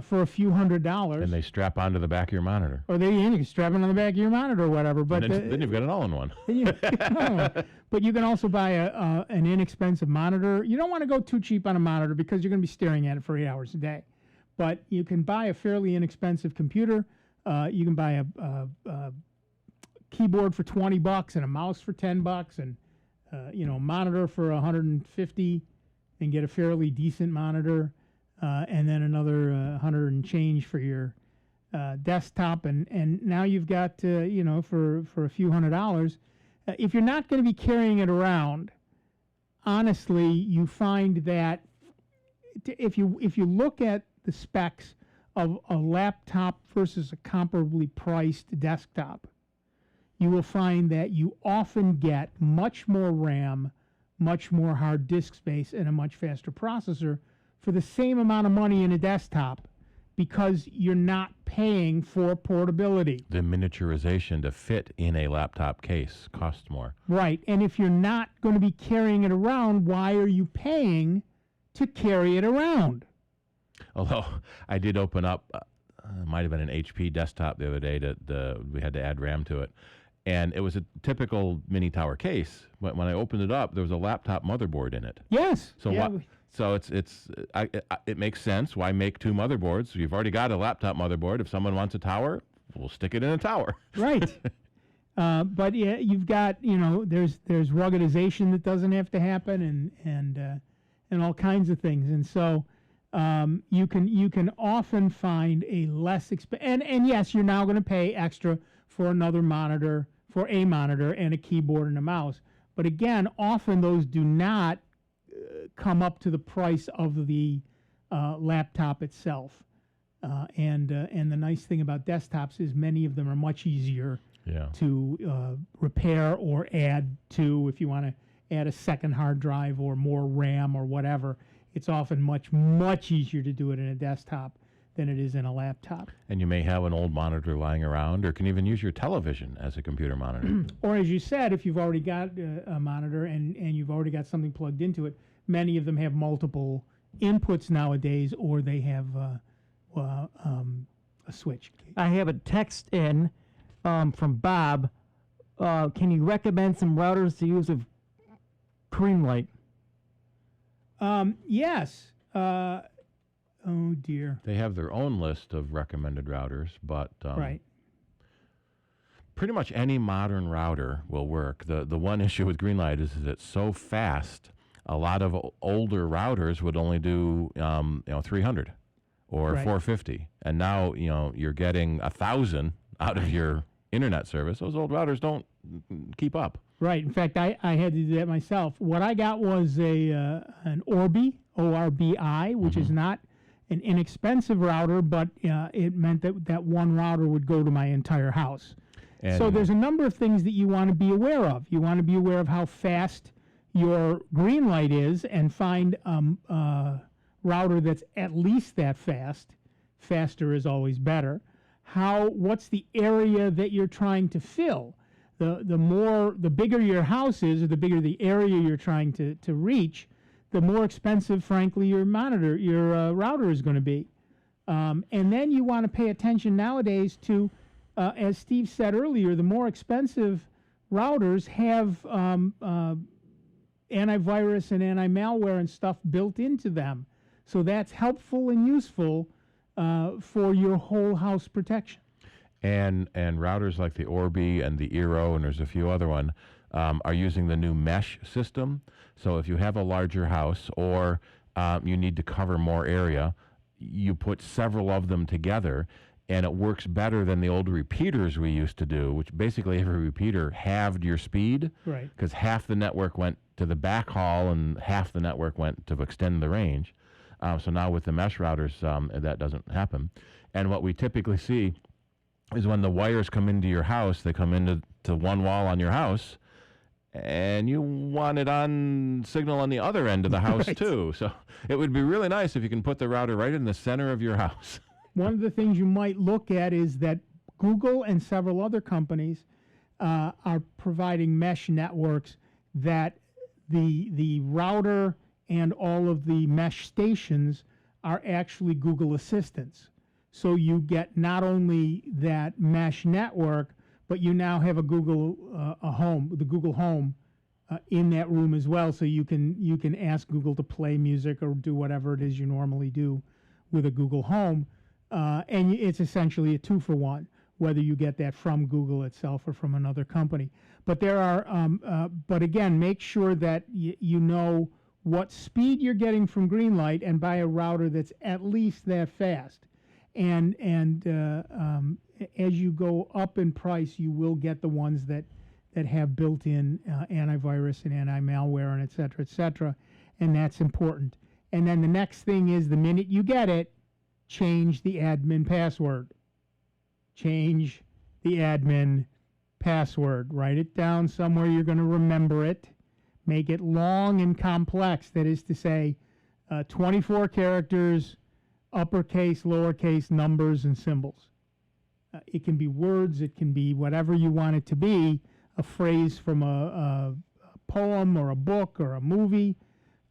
For a few $100s. And they strap onto the back of your monitor. Or you can strap it on the back of your monitor or whatever. But then you've got an all-in-one. But you can also buy an inexpensive monitor. You don't want to go too cheap on a monitor because you're going to be staring at it for 8 hours a day. But you can buy a fairly inexpensive computer. You can buy keyboard for $20 and a mouse for $10 and a monitor for $150 and get a fairly decent monitor, and then another $100 and change for your desktop, and now you've got for a few $100. If you're not going to be carrying it around, honestly, you find that if you look at the specs of a laptop versus a comparably priced desktop, you will find that you often get much more RAM, much more hard disk space, and a much faster processor for the same amount of money in a desktop, because you're not paying for portability. The miniaturization to fit in a laptop case costs more. Right, and if you're not going to be carrying it around, why are you paying to carry it around? Although I did open up, might have been an HP desktop the other day we had to add RAM to it. And it was a typical mini tower case. When I opened it up, there was a laptop motherboard in it. Yes. So it makes sense. Why make two motherboards? You've already got a laptop motherboard. If someone wants a tower, we'll stick it in a tower. Right. But yeah, you've got there's ruggedization that doesn't have to happen, and all kinds of things, and so you can often find a less and yes, you're now going to pay extra for another monitor, for a monitor and a keyboard and a mouse. But again, often those do not come up to the price of the laptop itself. And the nice thing about desktops is many of them are much easier to repair or add to. If you want to add a second hard drive or more RAM or whatever, it's often much, much easier to do it in a desktop than it is in a laptop. And you may have an old monitor lying around, or can even use your television as a computer monitor. Or as you said, if you've already got a monitor and you've already got something plugged into it, many of them have multiple inputs nowadays, or they have a switch. I have a text in from Bob. Can you recommend some routers to use with Greenlight? Yes. Oh dear. They have their own list of recommended routers, but right. Pretty much any modern router will work. The one issue with Greenlight is that it's so fast. A lot of older routers would only do 300 or 450, and now you're getting 1,000 out of your internet service. Those old routers don't keep up. Right. In fact, I had to do that myself. What I got was an Orbi, ORBI, which is not an inexpensive router, but it meant that one router would go to my entire house. And so there's a number of things that you want to be aware of. You want to be aware of how fast your Greenlight is and find a router that's at least that fast. Faster is always better. What's the area that you're trying to fill? The bigger your house is, or the bigger the area you're trying to reach, the more expensive, frankly, your router is going to be. And then you want to pay attention nowadays to, as Steve said earlier, the more expensive routers have antivirus and anti-malware and stuff built into them. So that's helpful and useful for your whole house protection. And routers like the Orbi and the Eero, and there's a few other one, are using the new mesh system. So if you have a larger house or you need to cover more area, you put several of them together, and it works better than the old repeaters we used to do, which basically every repeater halved your speed. Right. Because half the network went to the backhaul and half the network went to extend the range. So now with the mesh routers, that doesn't happen. And what we typically see is when the wires come into your house, they come into one wall on your house, and you want it on signal on the other end of the house too. So it would be really nice if you can put the router right in the center of your house. One of the things you might look at is that Google and several other companies are providing mesh networks that the router and all of the mesh stations are actually Google Assistants. So you get not only that mesh network, but you now have a Google the Google Home in that room as well. So you can ask Google to play music or do whatever it is you normally do with a Google Home, and it's essentially a 2-for-1. whether you get that from Google itself or from another company. But there are, but again, make sure that you know what speed you're getting from Greenlight and buy a router that's at least that fast. And as you go up in price, you will get the ones that have built-in antivirus and anti-malware and et cetera, and that's important. And then the next thing is, the minute you get it, change the admin password. Change the admin password. Write it down somewhere you're going to remember it. Make it long and complex. That is to say, 24 characters, uppercase, lowercase, numbers, and symbols. It can be words. It can be whatever you want it to be, a phrase from a poem or a book or a movie.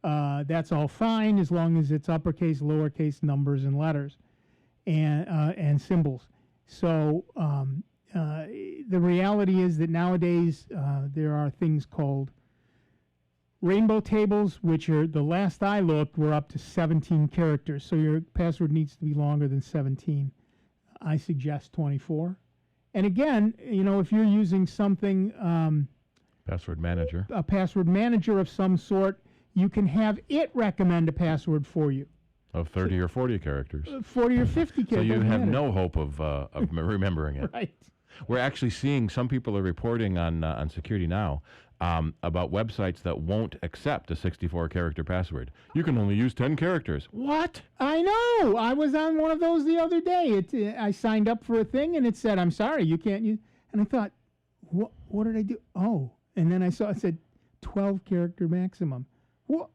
That's all fine as long as it's uppercase, lowercase, numbers, and letters, and symbols. So the reality is that nowadays there are things called rainbow tables, which are, the last I looked, were up to 17 characters. So your password needs to be longer than 17. I suggest 24. And again, if you're using something, password manager, a password manager of some sort, you can have it recommend a password for you. Of 30 or 40 characters. 40 or 50 characters. So you have no hope of remembering it. Right. We're actually seeing, some people are reporting on Security Now about websites that won't accept a 64-character password. You can only use 10 characters. What? I know. I was on one of those the other day. I signed up for a thing, and it said, I'm sorry, you can't use... And I thought, what did I do? Oh. And then I saw it said 12-character maximum. What?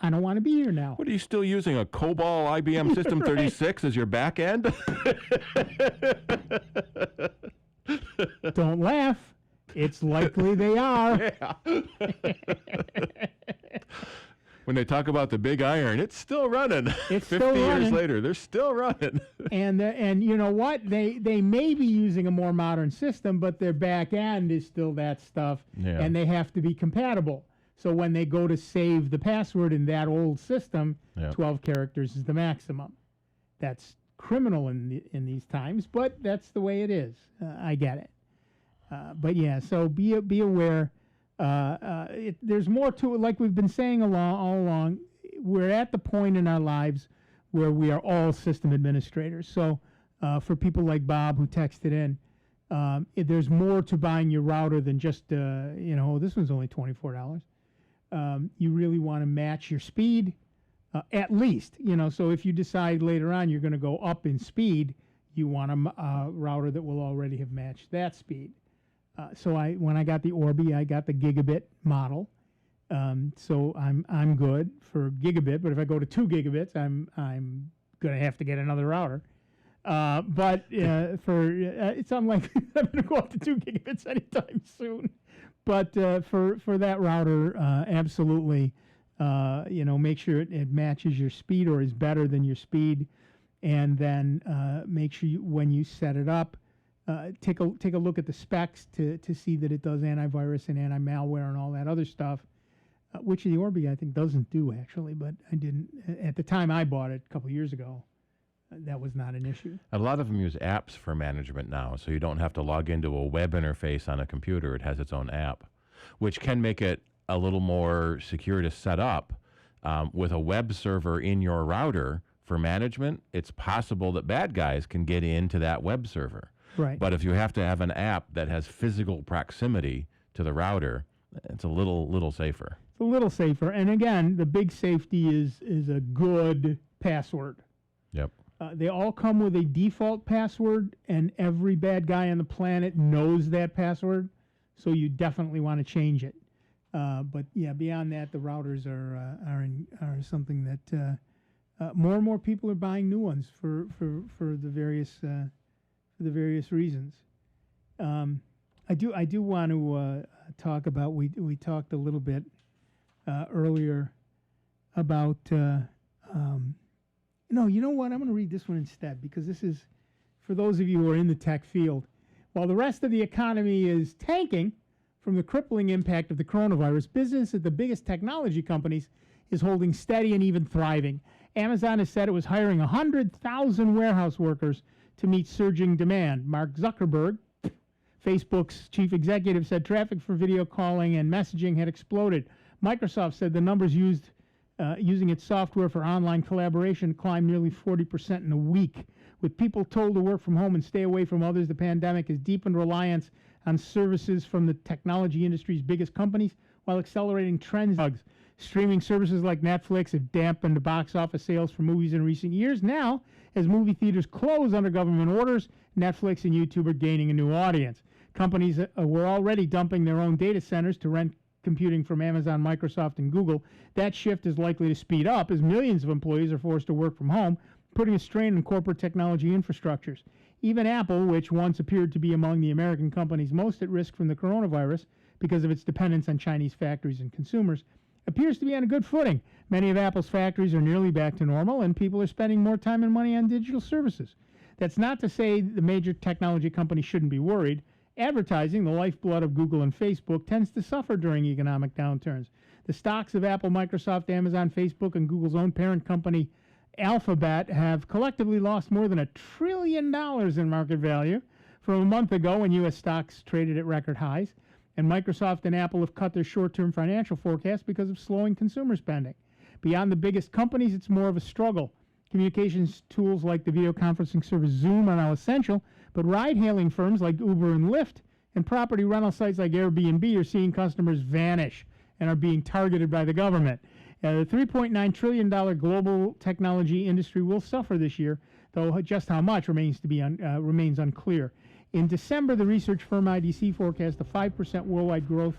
I don't want to be here now. What, are you still using a COBOL IBM System 36 as your back end? Don't laugh. It's likely they are. Yeah. When they talk about the big iron, it's still running. It's 50 still years running. later, they're still running. And you know what? They may be using a more modern system, but their back end is still that stuff, Yeah. and they have to be compatible. So when they go to save the password in that old system, Yeah. 12 characters is the maximum. That's criminal in these times, but that's the way it is. I get it. But yeah, so be aware. There's more to it. Like we've been saying all along, we're at the point in our lives where we are all system administrators. So for people like Bob who texted in, there's more to buying your router than just, this one's only $24. You really want to match your speed, at least. So if you decide later on you're going to go up in speed, you want a router that will already have matched that speed. So when I got the Orbi, I got the gigabit model. So I'm good for gigabit, but if I go to 2 gigabits, I'm going to have to get another router. But it's unlikely I'm going to go up to 2 gigabits anytime soon. But for that router, absolutely, make sure it matches your speed or is better than your speed, and then make sure when you set it up, take a look at the specs to see that it does antivirus and anti-malware and all that other stuff, which the Orbi I think doesn't do actually, but I didn't at the time I bought it a couple of years ago. That was not an issue. A lot of them use apps for management now, so you don't have to log into a web interface on a computer. It has its own app, which can make it a little more secure to set up. With a web server in your router for management, it's possible that bad guys can get into that web server. Right. But if you have to have an app that has physical proximity to the router, it's a little safer. It's a little safer. And again, the big safety is a good password. Yep. They all come with a default password, and every bad guy on the planet knows that password, so you definitely want to change it. But yeah, beyond that, the routers are something that more and more people are buying new ones for the various reasons. I do want to talk about. We talked a little bit earlier about. No, you know what? I'm going to read this one instead, because this is for those of you who are in the tech field. While the rest of the economy is tanking from the crippling impact of the coronavirus, business at the biggest technology companies is holding steady and even thriving. Amazon has said it was hiring 100,000 warehouse workers to meet surging demand. Mark Zuckerberg, Facebook's chief executive, said traffic for video calling and messaging had exploded. Microsoft said the numbers using its software for online collaboration climbed nearly 40% in a week. With people told to work from home and stay away from others, the pandemic has deepened reliance on services from the technology industry's biggest companies while accelerating trends. Streaming services like Netflix have dampened the box office sales for movies in recent years. Now, as movie theaters close under government orders, Netflix and YouTube are gaining a new audience. Companies were already dumping their own data centers to rent computing from Amazon, Microsoft, and Google. That shift is likely to speed up as millions of employees are forced to work from home, putting a strain on corporate technology infrastructures. Even Apple, which once appeared to be among the American companies most at risk from the coronavirus because of its dependence on Chinese factories and consumers, appears to be on a good footing. Many of Apple's factories are nearly back to normal, and people are spending more time and money on digital services. That's not to say the major technology companies shouldn't be worried. Advertising, the lifeblood of Google and Facebook, tends to suffer during economic downturns. The stocks of Apple, Microsoft, Amazon, Facebook, and Google's own parent company, Alphabet, have collectively lost more than $1 trillion in market value from a month ago when U.S. stocks traded at record highs. And Microsoft and Apple have cut their short-term financial forecasts because of slowing consumer spending. Beyond the biggest companies, it's more of a struggle. Communications tools like the video conferencing service Zoom are now essential, but ride-hailing firms like Uber and Lyft and property rental sites like Airbnb are seeing customers vanish and are being targeted by the government. The $3.9 trillion global technology industry will suffer this year, though just how much remains unclear. In December, the research firm IDC forecast a 5% worldwide growth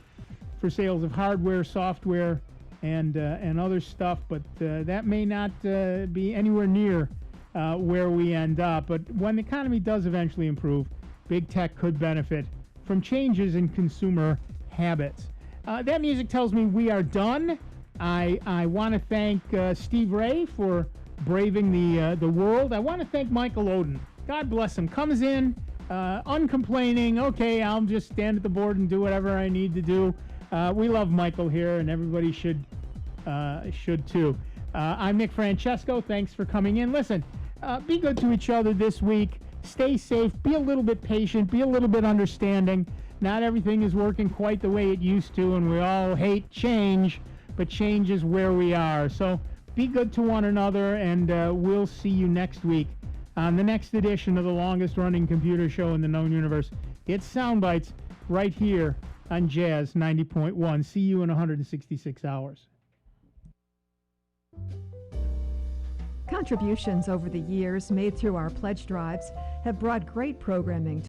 for sales of hardware, software, and other stuff, but that may not be anywhere near where we end up. But when the economy does eventually improve, big tech could benefit from changes in consumer habits. That music tells me we are done. I want to thank Steve Ray for braving the world. I want to thank Michael Oden. God bless him. Comes in uncomplaining. Okay, I'll just stand at the board and do whatever I need to do. We love Michael here, and everybody should too. I'm Nick Francesco. Thanks for coming in. Listen, be good to each other this week. Stay safe. Be a little bit patient. Be a little bit understanding. Not everything is working quite the way it used to, and we all hate change, but change is where we are. So be good to one another, and we'll see you next week on the next edition of the longest-running computer show in the known universe. It's Soundbites right here on Jazz 90.1. See you in 166 hours. Contributions over the years made through our pledge drives have brought great programming